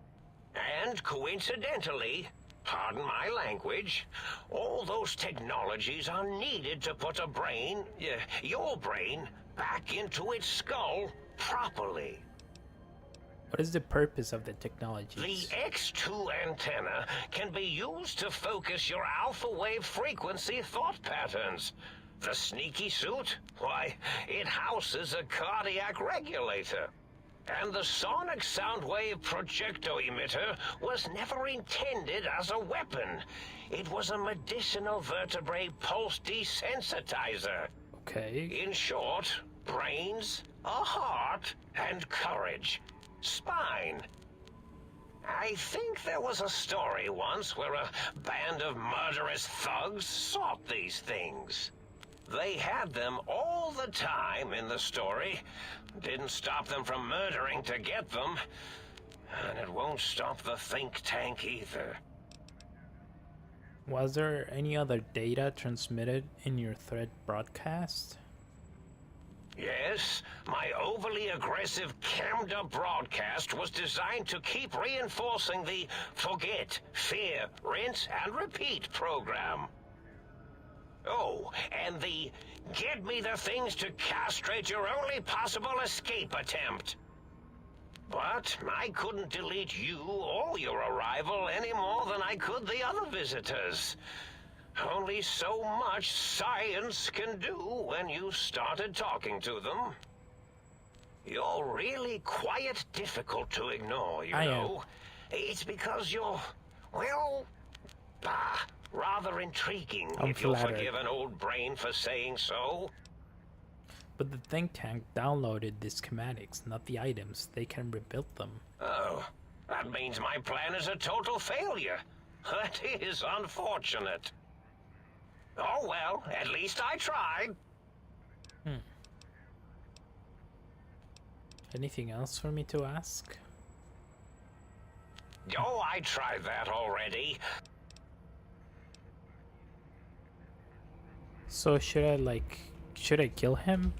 And coincidentally, pardon my language, all those technologies are needed to put a brain, your brain, back into its skull properly. What is the purpose of the technologies? The X2 antenna can be used to focus your alpha wave frequency thought patterns. The sneaky suit? Why, it houses a cardiac regulator. And the sonic sound wave projecto emitter was never intended as a weapon. It was a medicinal vertebrae pulse desensitizer. Okay. In short, brains, a heart, and courage. Spine. I think there was a story once where a band of murderous thugs sought these things. They had them all the time in the story. Didn't stop them from murdering to get them. And it won't stop the think tank either. Was there any other data transmitted in your thread broadcast? Yes, my overly aggressive cammed-up broadcast was designed to keep reinforcing the forget, fear, rinse, and repeat program. Oh, and the get me the things to castrate your only possible escape attempt. But I couldn't delete you or your arrival any more than I could the other visitors. Only so much science can do when you started talking to them. You're really quite difficult to ignore, you know. It's because you're, well, rather intriguing, if you'll forgive an old brain for saying so. But the think tank downloaded the schematics, not the items. They can rebuild them. Oh, that means my plan is a total failure. That is unfortunate. Oh well, at least I tried. Anything else for me to ask? Oh, I tried that already. So should I kill him?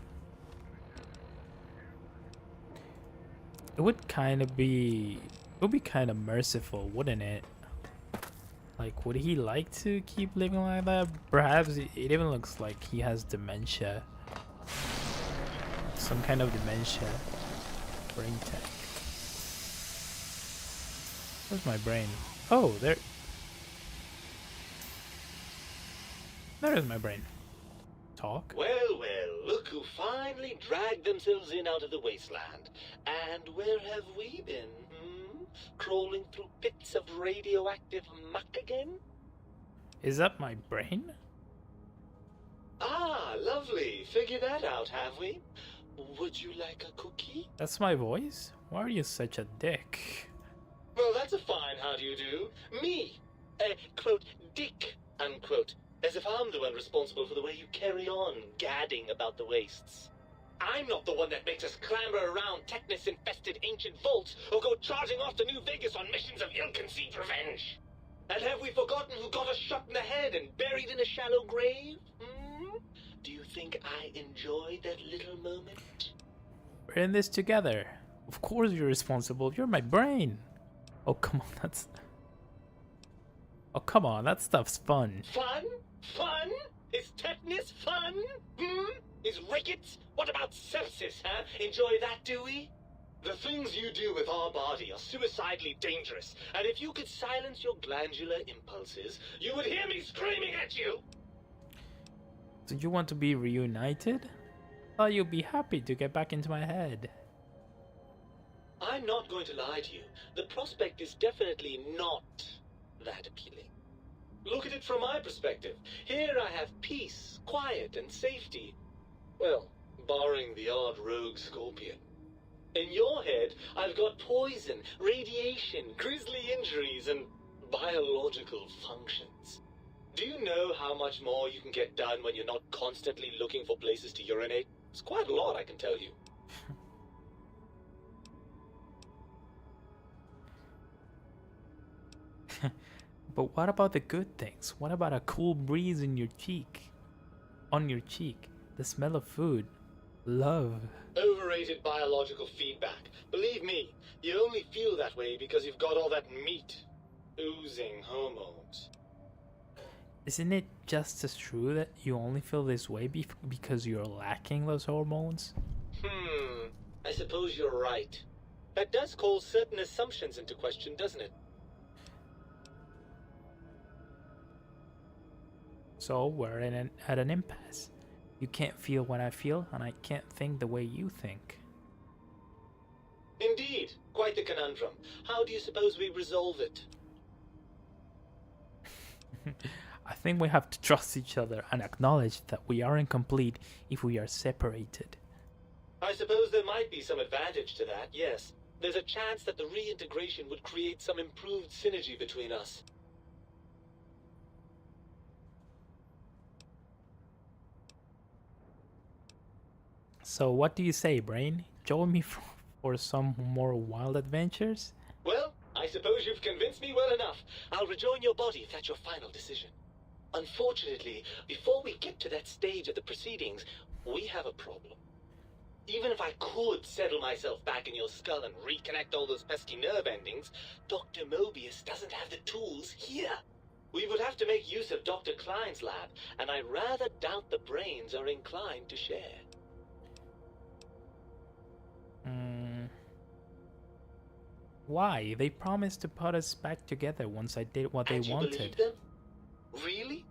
It would be kind of merciful, wouldn't it? Like, would he like to keep living like that? Perhaps it even looks like he has dementia. Some kind of dementia. Brain tech. Where's my brain? Oh, there. There is my brain. Talk? Well, well, look who finally dragged themselves in out of the wasteland. And where have we been? Crawling through pits of radioactive muck again? Is that my brain? Ah, lovely. Figured that out, have we? Would you like a cookie? That's my voice? Why are you such a dick? Well, that's a fine how do you do. Me, quote, dick, unquote. As if I'm the one responsible for the way you carry on gadding about the wastes. I'm not the one that makes us clamber around Technus-infested ancient vaults or go charging off to New Vegas on missions of ill-conceived revenge. And have we forgotten who got us shot in the head and buried in a shallow grave? Do you think I enjoyed that little moment? We're in this together. Of course you're responsible. You're my brain. Oh, come on, Oh, come on, that stuff's fun. Fun? Fun? Is tetanus fun? Is rickets? What about sepsis, huh? Enjoy that, do we? The things you do with our body are suicidally dangerous, and if you could silence your glandular impulses, you would hear me screaming at you! Do you want to be reunited? Thought you'd be happy to get back into my head. I'm not going to lie to you. The prospect is definitely not that appealing. Look at it from my perspective. Here I have peace, quiet, and safety. Well, barring the odd rogue scorpion. In your head, I've got poison, radiation, grisly injuries, and biological functions. Do you know how much more you can get done when you're not constantly looking for places to urinate? It's quite a lot, I can tell you. But what about the good things? What about a cool breeze in your cheek? On your cheek? The smell of food? Love? Overrated biological feedback. Believe me, you only feel that way because you've got all that meat. Oozing hormones. Isn't it just as true that you only feel this way because you're lacking those hormones? I suppose you're right. That does call certain assumptions into question, doesn't it? So we're at an impasse. You can't feel what I feel, and I can't think the way you think. Indeed. Quite the conundrum. How do you suppose we resolve it? I think we have to trust each other and acknowledge that we aren't complete if we are separated. I suppose there might be some advantage to that, yes. There's a chance that the reintegration would create some improved synergy between us. So what do you say, Brain? Join me for some more wild adventures? Well, I suppose you've convinced me well enough. I'll rejoin your body if that's your final decision. Unfortunately, before we get to that stage of the proceedings, we have a problem. Even if I could settle myself back in your skull and reconnect all those pesky nerve endings, Dr. Mobius doesn't have the tools here. We would have to make use of Dr. Klein's lab, and I rather doubt the brains are inclined to share. Why? They promised to put us back together once I did what And they you wanted. believe them? Really?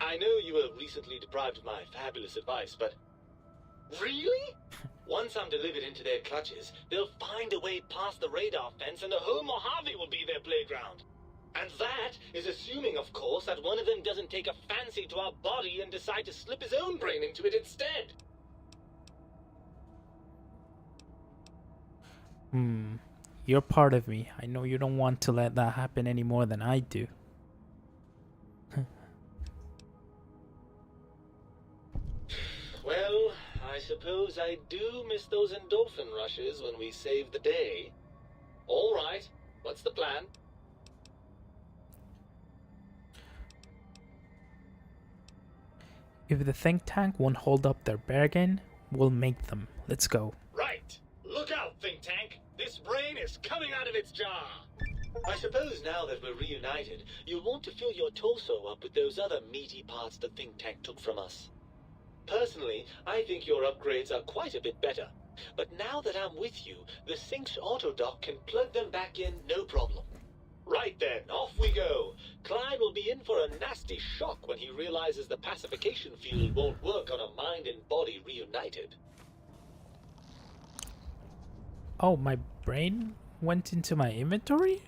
I know you were recently deprived of my fabulous advice, but... Really? Once I'm delivered into their clutches, they'll find a way past the radar fence and the home Mojave will be their playground. And that is assuming, of course, that one of them doesn't take a fancy to our body and decide to slip his own brain into it instead. You're part of me. I know you don't want to let that happen any more than I do. Well, I suppose I do miss those endorphin rushes when we save the day. All right, what's the plan? If the think tank won't hold up their bargain, we'll make them. Let's go. Right. Look out, think tank. This brain is coming out of its jar. I suppose now that we're reunited, you'll want to fill your torso up with those other meaty parts the think tank took from us. Personally, I think your upgrades are quite a bit better. But now that I'm with you, the Sync's autodock can plug them back in no problem. Right then, off we go. Klein will be in for a nasty shock when he realizes the pacification field won't work on a mind and body reunited. Oh, my brain went into my inventory?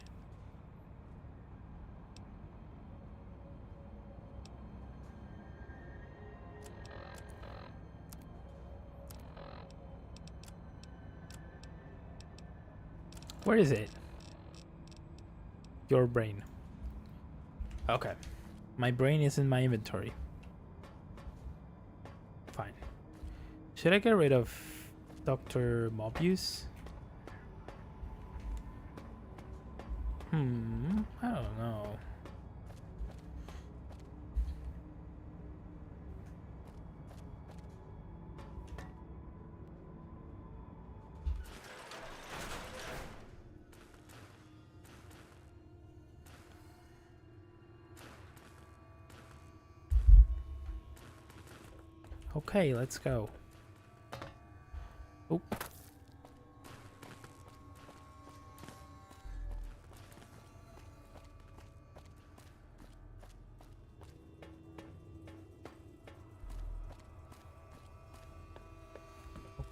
Where is it? Your brain. Okay. My brain is in my inventory. Fine. Should I get rid of Dr. Mobius? I don't know. Okay, let's go. Oh.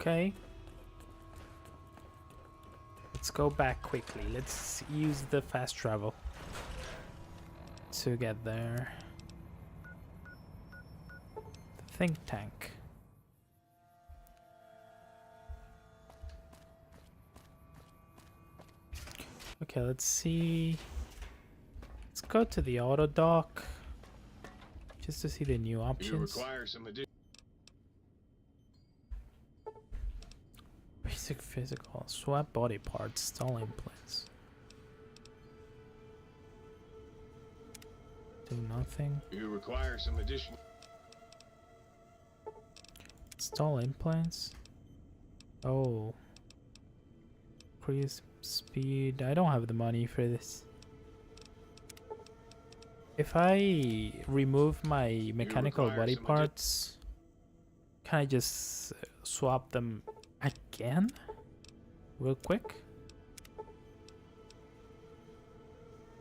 Okay. Let's go back quickly. Let's use the fast travel to get there. The think tank. Okay, let's see. Let's go to the auto dock just to see the new You options. require some additional. Basic physical, swap body parts, stall implants. Do nothing. You require some additional. Stall implants. Oh. Increase speed. I don't have the money for this. If I remove my mechanical require body some parts, can I just swap them again? Real quick.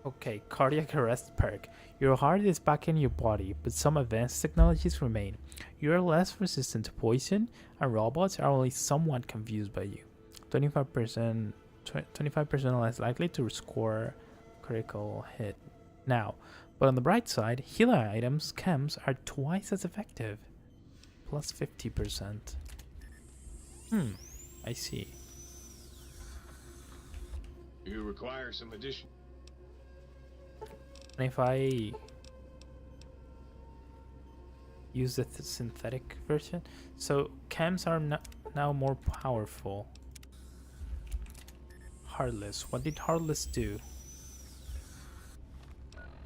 Okay, cardiac arrest perk. Your heart is back in your body, but some advanced technologies remain. You are less resistant to poison, and robots are only somewhat confused by you. 25% less likely to score critical hit. Now, but on the bright side, healer items, chems, are twice as effective. Plus 50%. I see. You require some additional. And if I use the synthetic version, so chems are now more powerful. Heartless. What did Heartless do?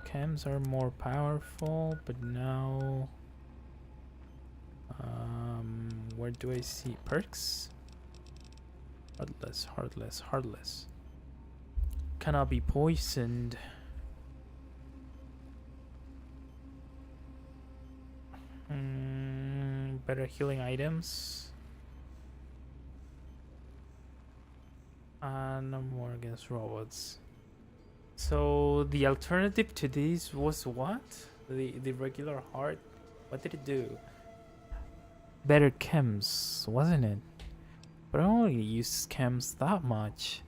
Chems are more powerful, but now where do I see perks? Heartless, heartless, heartless. Cannot be poisoned. Better healing items. No more against robots. So the alternative to these was what? The regular heart? What did it do? Better chems, wasn't it? But I don't really use chems that much.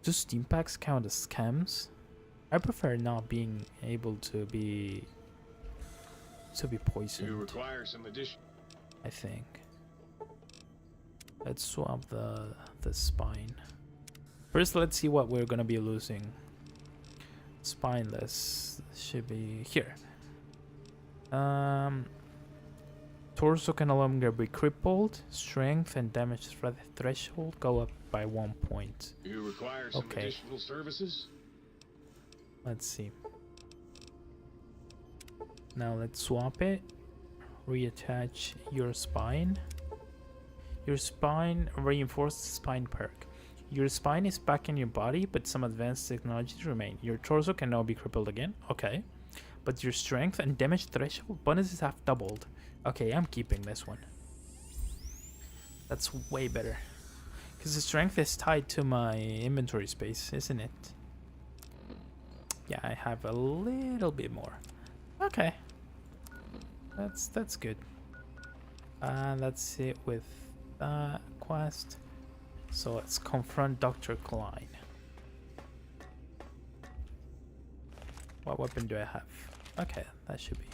Do steam packs count as chems? I prefer not being able to be poisoned. You require some addition. I think. Let's swap the spine. First, let's see what we're gonna be losing. Spineless should be here. Torso can no longer be crippled. Strength and damage threshold go up by 1 point. You require some Okay. additional services? Let's see. Now let's swap it. Reattach your spine. Your spine reinforced spine perk. Your spine is back in your body, but some advanced technologies remain. Your torso can now be crippled again. Okay. But your strength and damage threshold bonuses have doubled. Okay, I'm keeping this one. That's way better. Because the strength is tied to my inventory space, isn't it? Yeah, I have a little bit more. Okay. That's good. That's it with that quest. So let's confront Dr. Klein. What weapon do I have? Okay, that should be.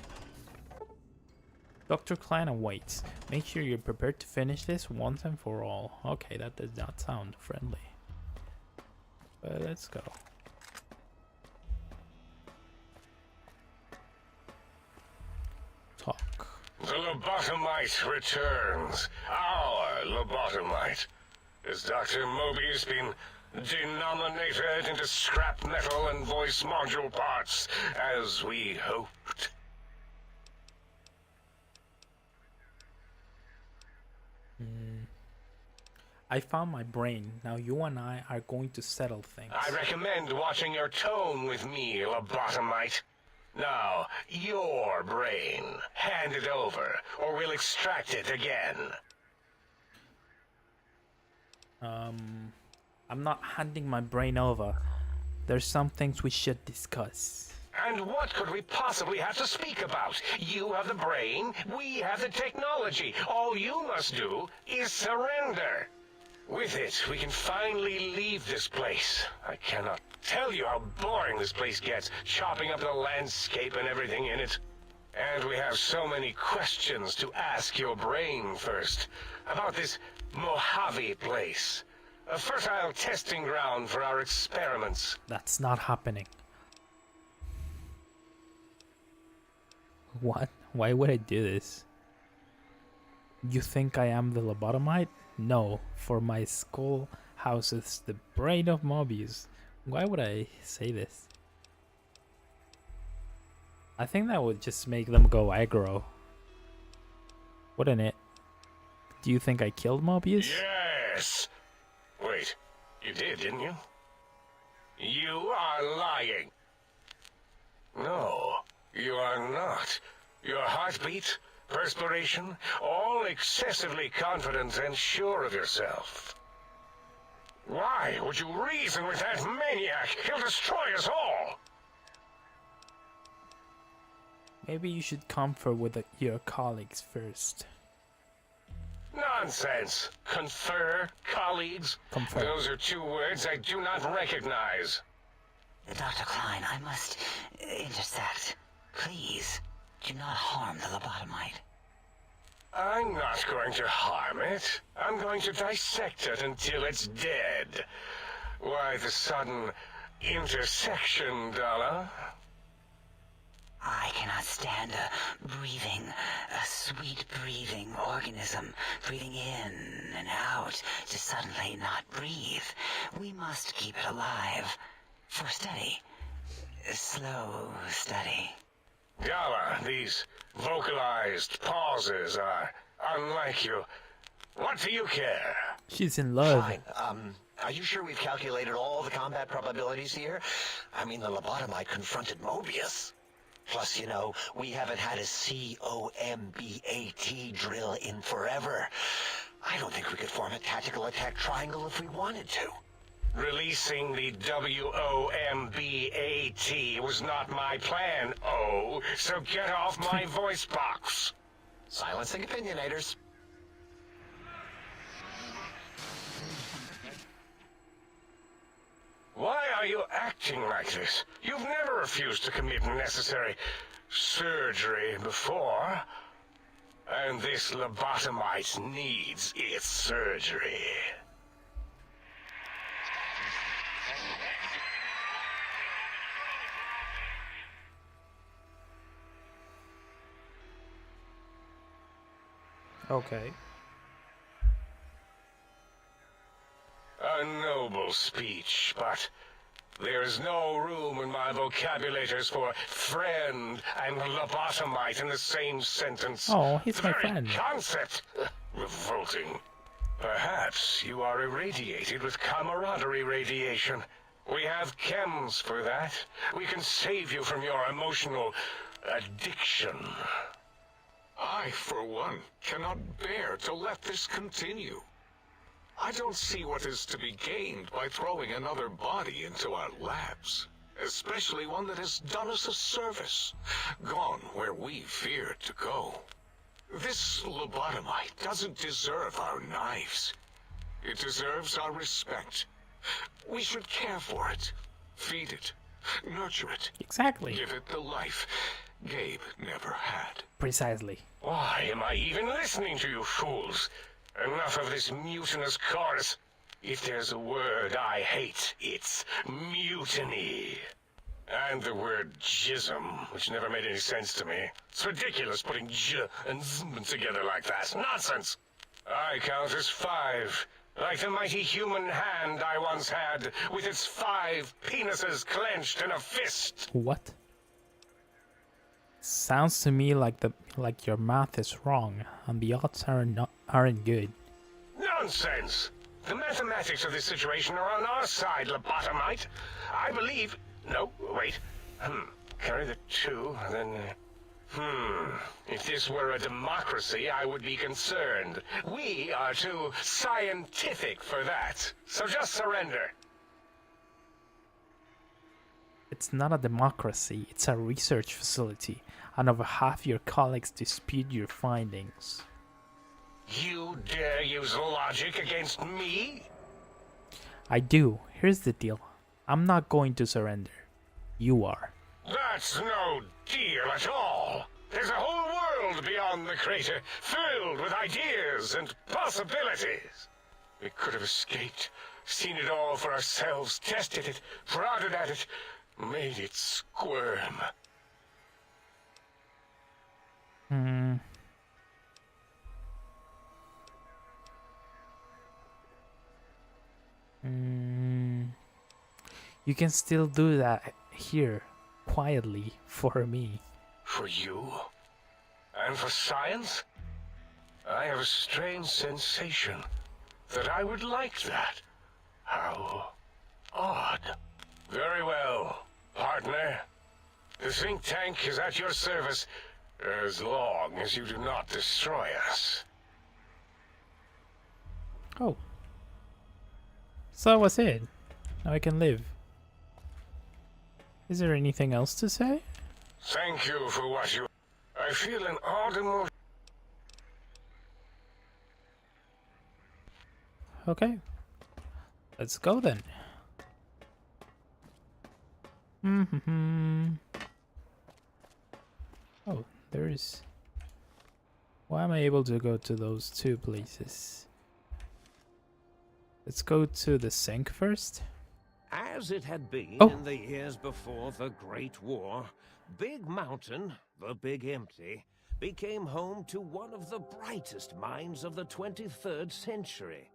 Dr. Klein awaits. Make sure you're prepared to finish this once and for all. Okay, that does not sound friendly. But let's go. Talk. The lobotomite returns. Our lobotomite. Has Dr. Mobius been denominated into scrap metal and voice module parts, as we hoped? I found my brain. Now you and I are going to settle things. I recommend watching your tone with me, lobotomite. Now, your brain. Hand it over, or we'll extract it again. I'm not handing my brain over. There's some things we should discuss. And what could we possibly have to speak about? You have the brain, we have the technology. All you must do is surrender. With it, we can finally leave this place. I cannot tell you how boring this place gets, chopping up the landscape and everything in it. And we have so many questions to ask your brain first. About this Mojave place. A fertile testing ground for our experiments. That's not happening. What? Why would I do this? You think I am the lobotomite? No, for my skull houses the brain of Mobius. Why would I say this? I think that would just make them go aggro. Wouldn't it? Do you think I killed Mobius? Yes! Wait, you did, didn't you? You are lying. No, you are not. Your heartbeat, perspiration, all excessively confident and sure of yourself. Why would you reason with that maniac? He'll destroy us all! Maybe you should confer with your colleagues first. Nonsense. Confer, colleagues. Confer. Those are two words I do not recognize. Dr. Klein, I must intersect. Please, do not harm the lobotomite. I'm not going to harm it. I'm going to dissect it until it's dead. Why the sudden intersection, Dala? I cannot stand a sweet breathing organism, breathing in and out to suddenly not breathe. We must keep it alive. For study. Slow study. Dala, these vocalized pauses are unlike you. What do you care? She's in love. Fine. Are you sure we've calculated all the combat probabilities here? I mean, the lobotomite confronted Mobius. Plus, you know, we haven't had a COMBAT drill in forever. I don't think we could form a tactical attack triangle if we wanted to. Releasing the WOMBAT was not my plan, so get off my voice box. Silencing opinionators. Why are you acting like this? You've never refused to commit necessary surgery before. And this lobotomite needs its surgery. Okay. A noble speech, but there is no room in my vocabulators for friend and lobotomite in the same sentence. Oh, he's the my very friend. concept, revolting. Perhaps you are irradiated with camaraderie radiation. We have chems for that. We can save you from your emotional addiction. I, for one, cannot bear to let this continue. I don't see what is to be gained by throwing another body into our labs, especially one that has done us a service, gone where we feared to go. This lobotomite doesn't deserve our knives. It deserves our respect. We should care for it, feed it, nurture it, Exactly. give it the life Gabe never had. Precisely. Why am I even listening to you fools? Enough of this mutinous chorus. If there's a word I hate, it's mutiny. And the word jism, which never made any sense to me. It's ridiculous putting j and z together like that. Nonsense! I count as 5. Like the mighty human hand I once had, with its 5 penises clenched in a fist. What? Sounds to me like your math is wrong and the odds aren't good. Nonsense! The mathematics of this situation are on our side, lobotomite. I believe... No, wait. Carry the 2, then... If this were a democracy, I would be concerned. We are too scientific for that. So just surrender. It's not a democracy, it's a research facility, and over half your colleagues dispute your findings. You dare use logic against me? I do. Here's the deal. I'm not going to surrender. You are. That's no deal at all. There's a whole world beyond the crater, filled with ideas and possibilities. We could have escaped, seen it all for ourselves, tested it, prodded at it, made it squirm. You can still do that here, quietly, for me. For you? And for science? I have a strange sensation that I would like that. How odd. Very well, partner. The think tank is at your service as long as you do not destroy us. Oh. So that was it. Now I can live. Is there anything else to say? Thank you for what you... I feel an odd emotion. Okay. Let's go then. Oh, there is... Why am I able to go to those 2 places? Let's go to the sink first. As it had been Oh. in the years before the Great War, Big Mountain, the Big Empty, became home to one of the brightest minds of the 23rd century.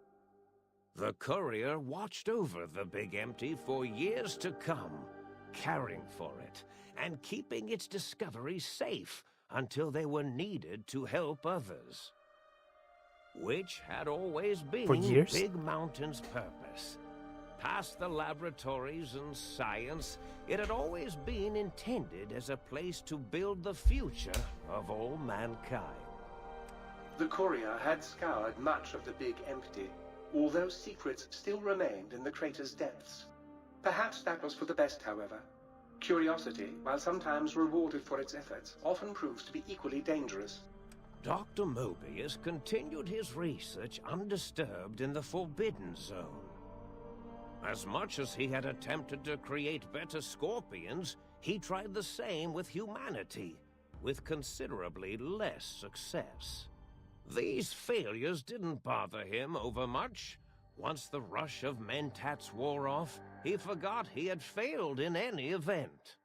The Courier watched over the Big Empty for years to come, caring for it and keeping its discoveries safe until they were needed to help others. which had always been For years? Big Mountain's purpose. Past the laboratories and science, it had always been intended as a place to build the future of all mankind. The courier had scoured much of the Big Empty, although secrets still remained in the crater's depths. Perhaps that was for the best, however. Curiosity, while sometimes rewarded for its efforts, often proves to be equally dangerous. Dr. Mobius continued his research undisturbed in the Forbidden Zone. As much as he had attempted to create better scorpions, he tried the same with humanity, with considerably less success. These failures didn't bother him overmuch. Once the rush of mentats wore off, he forgot he had failed in any event.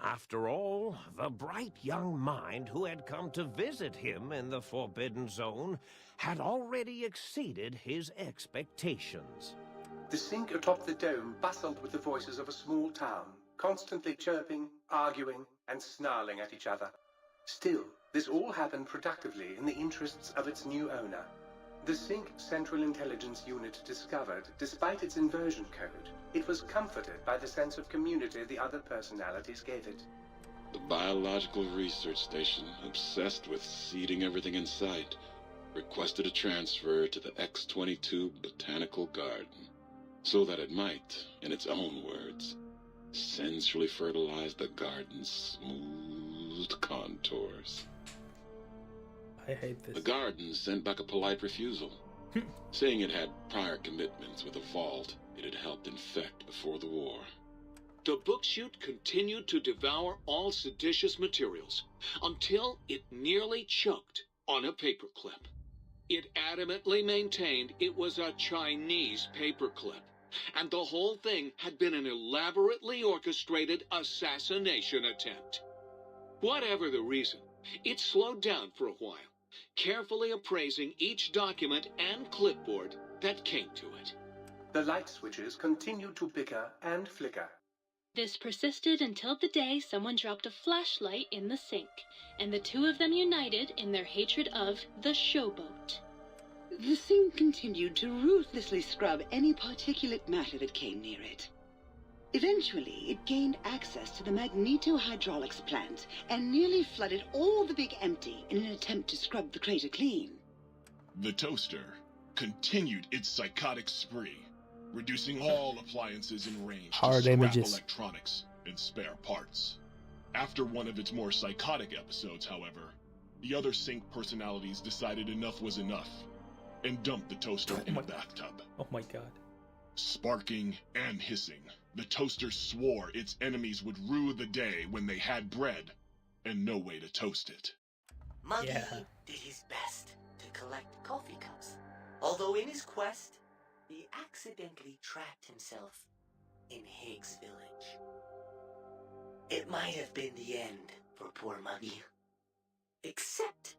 After all, the bright young mind who had come to visit him in the Forbidden Zone had already exceeded his expectations. The sink atop the dome bustled with the voices of a small town, constantly chirping, arguing, and snarling at each other. Still, this all happened productively in the interests of its new owner. The Sync Central Intelligence Unit discovered, despite its inversion code, it was comforted by the sense of community the other personalities gave it. The biological research station, obsessed with seeding everything in sight, requested a transfer to the X-22 Botanical Garden, so that it might, in its own words, sensually fertilize the garden's smooth contours. I hate this. The garden sent back a polite refusal, saying it had prior commitments with a vault it had helped infect before the war. The book chute continued to devour all seditious materials until it nearly choked on a paperclip. It adamantly maintained it was a Chinese paperclip, and the whole thing had been an elaborately orchestrated assassination attempt. Whatever the reason, it slowed down for a while, carefully appraising each document and clipboard that came to it. The light switches continued to bicker and flicker. This persisted until the day someone dropped a flashlight in the sink, and the two of them united in their hatred of the showboat. The sink continued to ruthlessly scrub any particulate matter that came near it. Eventually, it gained access to the magnetohydraulics plant and nearly flooded all the Big Empty in an attempt to scrub the crater clean. The toaster continued its psychotic spree, reducing all appliances in range Hard to scrap images. electronics and spare parts. After one of its more psychotic episodes, however, the other Sync personalities decided enough was enough and dumped the toaster in a bathtub. Oh my god. Sparking and hissing, the toaster swore its enemies would rue the day when they had bread and no way to toast it. Muggy did his best to collect coffee cups, although in his quest, he accidentally trapped himself in Higgs Village. It might have been the end for poor Muggy. Except,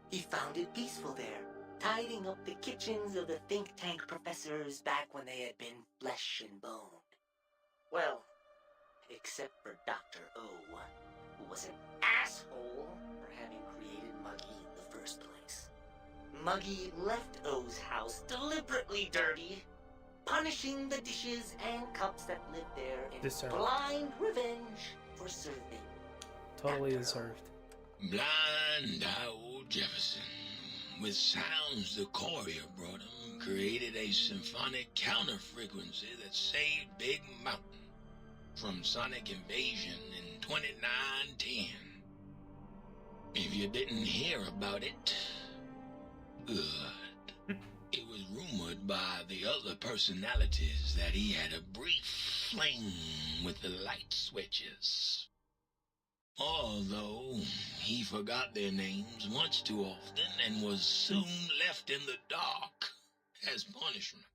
he found it peaceful there, tidying up the kitchens of the think tank professors back when they had been flesh and bone. Well, except for Dr. O, who was an asshole for having created Muggy in the first place. Muggy left O's house deliberately dirty, punishing the dishes and cups that lived there in Deserved. blind revenge for serving. Totally deserved. Blind old Jefferson, with sounds the courier brought him, created a symphonic counter-frequency that saved Big Mountain from sonic invasion in 2910. If you didn't hear about it, good. It was rumored by the other personalities that he had a brief fling with the light switches. Although he forgot their names much too often and was soon left in the dark as punishment.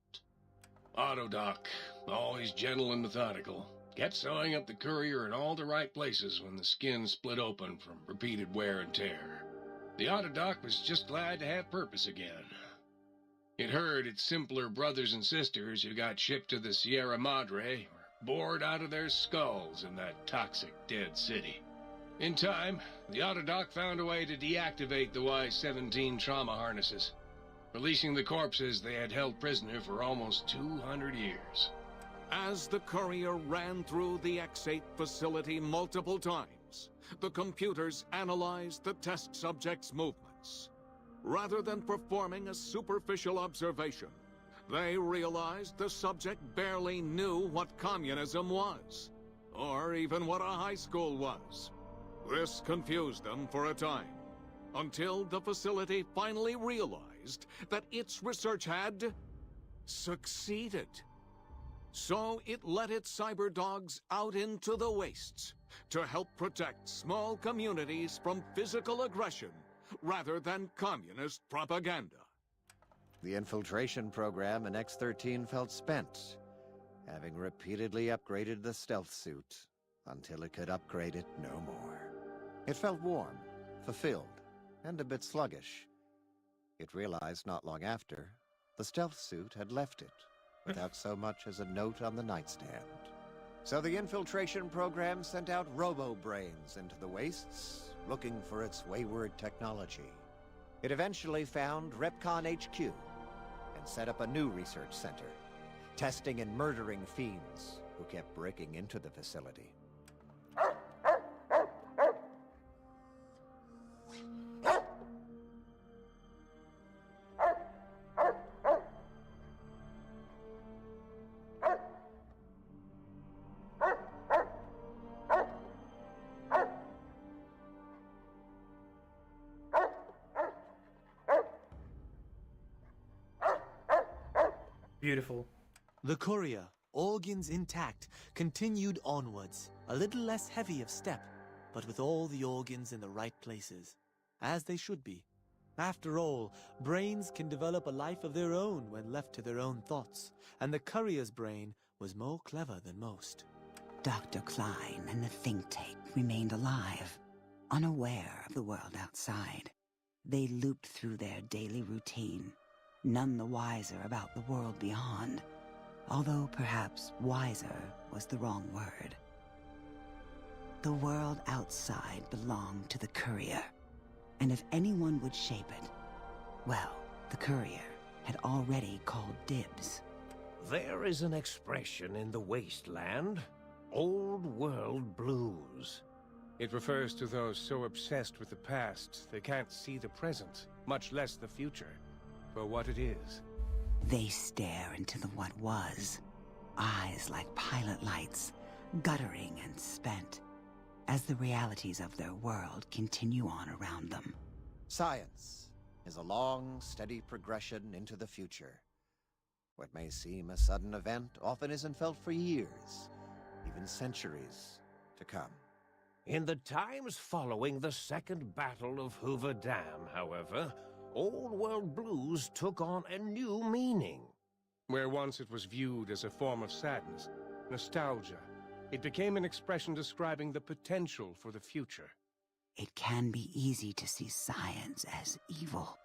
Autodoc, always gentle and methodical, kept sewing up the courier in all the right places when the skin split open from repeated wear and tear. The Autodoc was just glad to have purpose again. It heard its simpler brothers and sisters who got shipped to the Sierra Madre were bored out of their skulls in that toxic dead city. In time, the Autodoc found a way to deactivate the Y-17 trauma harnesses. releasing the corpses they had held prisoner for almost 200 years. As the courier ran through the X8 facility multiple times, the computers analyzed the test subject's movements. Rather than performing a superficial observation, they realized the subject barely knew what communism was, or even what a high school was. This confused them for a time, until the facility finally realized that its research had succeeded. So it let its cyber dogs out into the wastes to help protect small communities from physical aggression rather than communist propaganda. The infiltration program in X-13 felt spent, having repeatedly upgraded the stealth suit until it could upgrade it no more. It felt warm, fulfilled, and a bit sluggish. It realized not long after, the stealth suit had left it, without so much as a note on the nightstand. So the infiltration program sent out robo-brains into the wastes, looking for its wayward technology. It eventually found Repcon HQ, and set up a new research center, testing and murdering fiends who kept breaking into the facility. Beautiful. The courier, organs intact, continued onwards, a little less heavy of step, but with all the organs in the right places, as they should be. After all, brains can develop a life of their own when left to their own thoughts, and the courier's brain was more clever than most. Dr. Klein and the think tank remained alive, unaware of the world outside. They looped through their daily routine, none the wiser about the world beyond, although perhaps wiser was the wrong word. The world outside belonged to the courier, and if anyone would shape it, well, the courier had already called dibs. There is an expression in the wasteland, old world blues. It refers to those so obsessed with the past they can't see the present, much less the future, for what it is. They stare into the what was, eyes like pilot lights, guttering and spent, as the realities of their world continue on around them. Science is a long, steady progression into the future. What may seem a sudden event often isn't felt for years, even centuries to come. In the times following the Second Battle of Hoover Dam, however, Old World Blues took on a new meaning. Where once it was viewed as a form of sadness, nostalgia, it became an expression describing the potential for the future. It can be easy to see science as evil,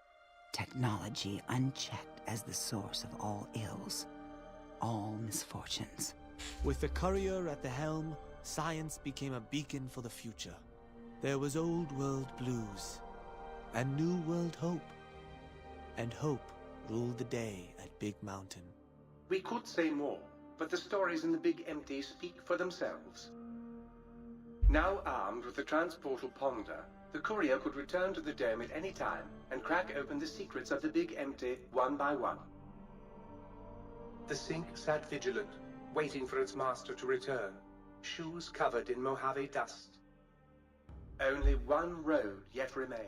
technology unchecked as the source of all ills, all misfortunes. With the courier at the helm, science became a beacon for the future. There was old world blues, and new world hope. And hope ruled the day at Big Mountain. We could say more, but the stories in the Big Empty speak for themselves. Now armed with the transportal Ponder, the courier could return to the dome at any time and crack open the secrets of the Big Empty one by one. The Sink sat vigilant, waiting for its master to return, shoes covered in Mojave dust. Only one road yet remained,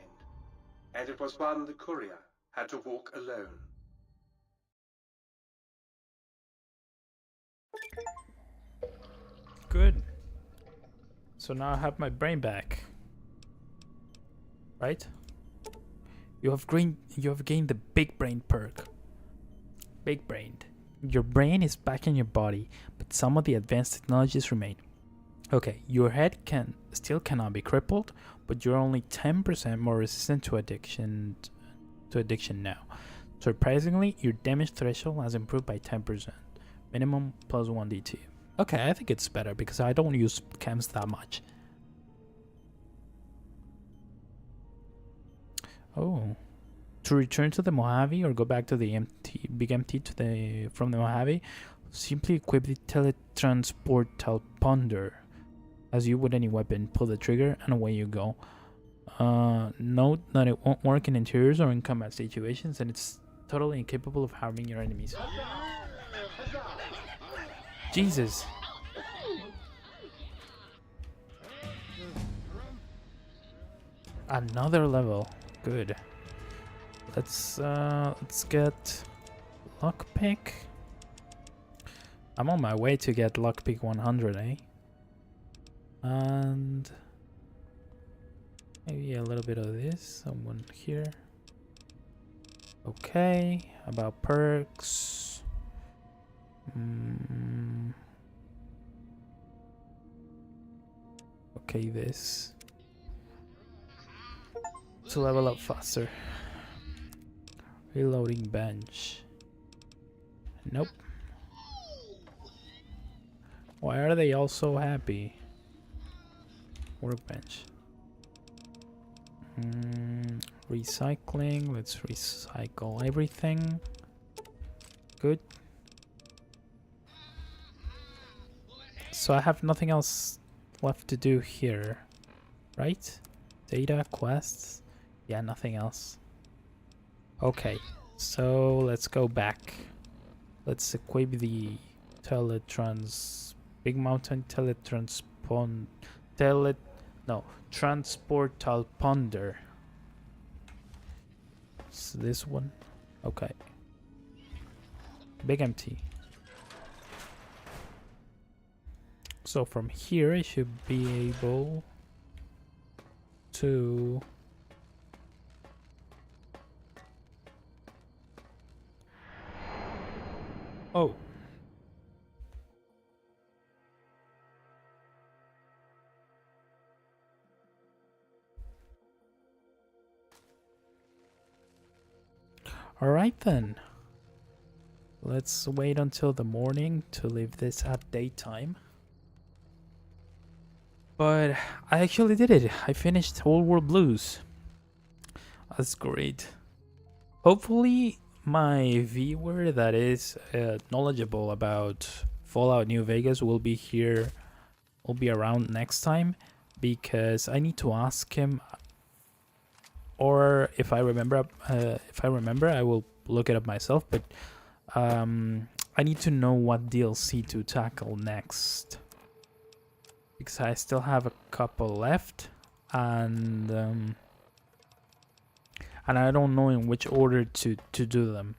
and it was one the courier had to walk alone. Good. So now I have my brain back. Right? You have gained the big brain perk. Big brained. Your brain is back in your body, but some of the advanced technologies remain. Okay, your head cannot be crippled, but you're only 10% more resistant to addiction now. Surprisingly, your damage threshold has improved by 10%. Minimum plus 1d2. Okay, I think it's better because I don't use chems that much. Oh. to return to the Mojave or go back to the big empty from the Mojave, simply equip the teletransport Talponder. As you would any weapon, pull the trigger and away you go. Note that it won't work in interiors or in combat situations, and it's totally incapable of harming your enemies. Jesus. Another level. Good. Let's get lockpick. I'm on my way to get lockpick 100, eh? And maybe a little bit of this. Someone here. Okay. About perks. Okay, this. To level up faster. Reloading bench. Nope. Why are they all so happy? Workbench. Recycling. Let's recycle everything. Good. So I have nothing else left to do here, right? Data, quests. Yeah, nothing else. Okay, so let's go back. Let's equip the Big Mountain Transport Talponder. So this one. Okay. Big empty. So from here I should be able to oh. All right then. Let's wait until the morning to leave this at daytime. But I actually did it. I finished Old World Blues. That's great. Hopefully my viewer that is knowledgeable about Fallout New Vegas will be around next time, because I need to ask him, or if I remember I will look it up myself, but I need to know what DLC to tackle next, because I still have a couple left, and I don't know in which order to do them.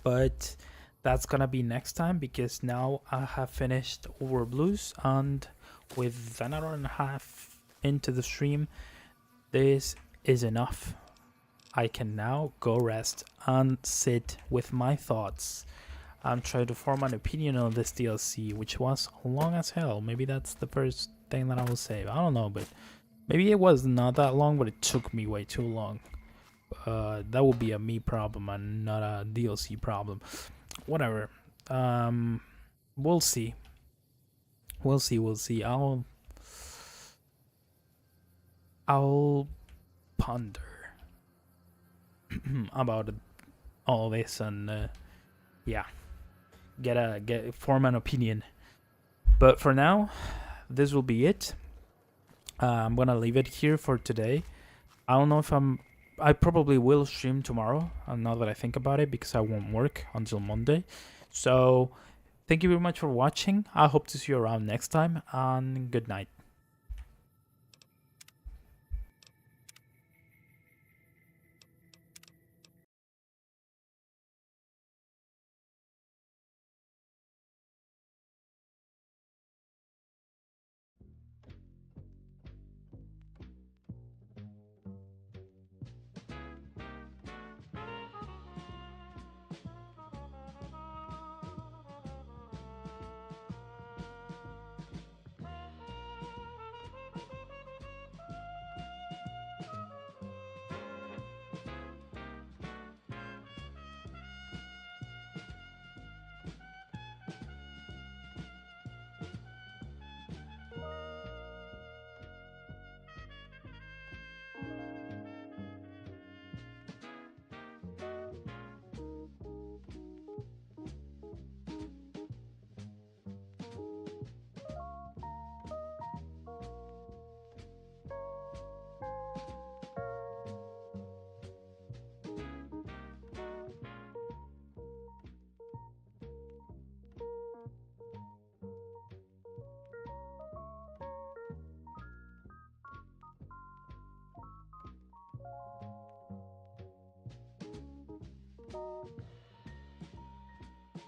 But that's gonna be next time, because now I have finished Over Blues, and with an hour and a half into the stream, this is enough. I can now go rest and sit with my thoughts and try to form an opinion on this DLC, which was long as hell. Maybe that's the first thing that I will say. I don't know, but maybe it was not that long, but it took me way too long. That would be a me problem and not a DLC problem. Whatever. We'll see. We'll see. I'll ponder about all this and yeah, form an opinion. But for now, this will be it. I'm gonna leave it here for today. I don't know if I probably will stream tomorrow, now that I think about it, because I won't work until Monday. So thank you very much for watching. I hope to see you around next time, and good night.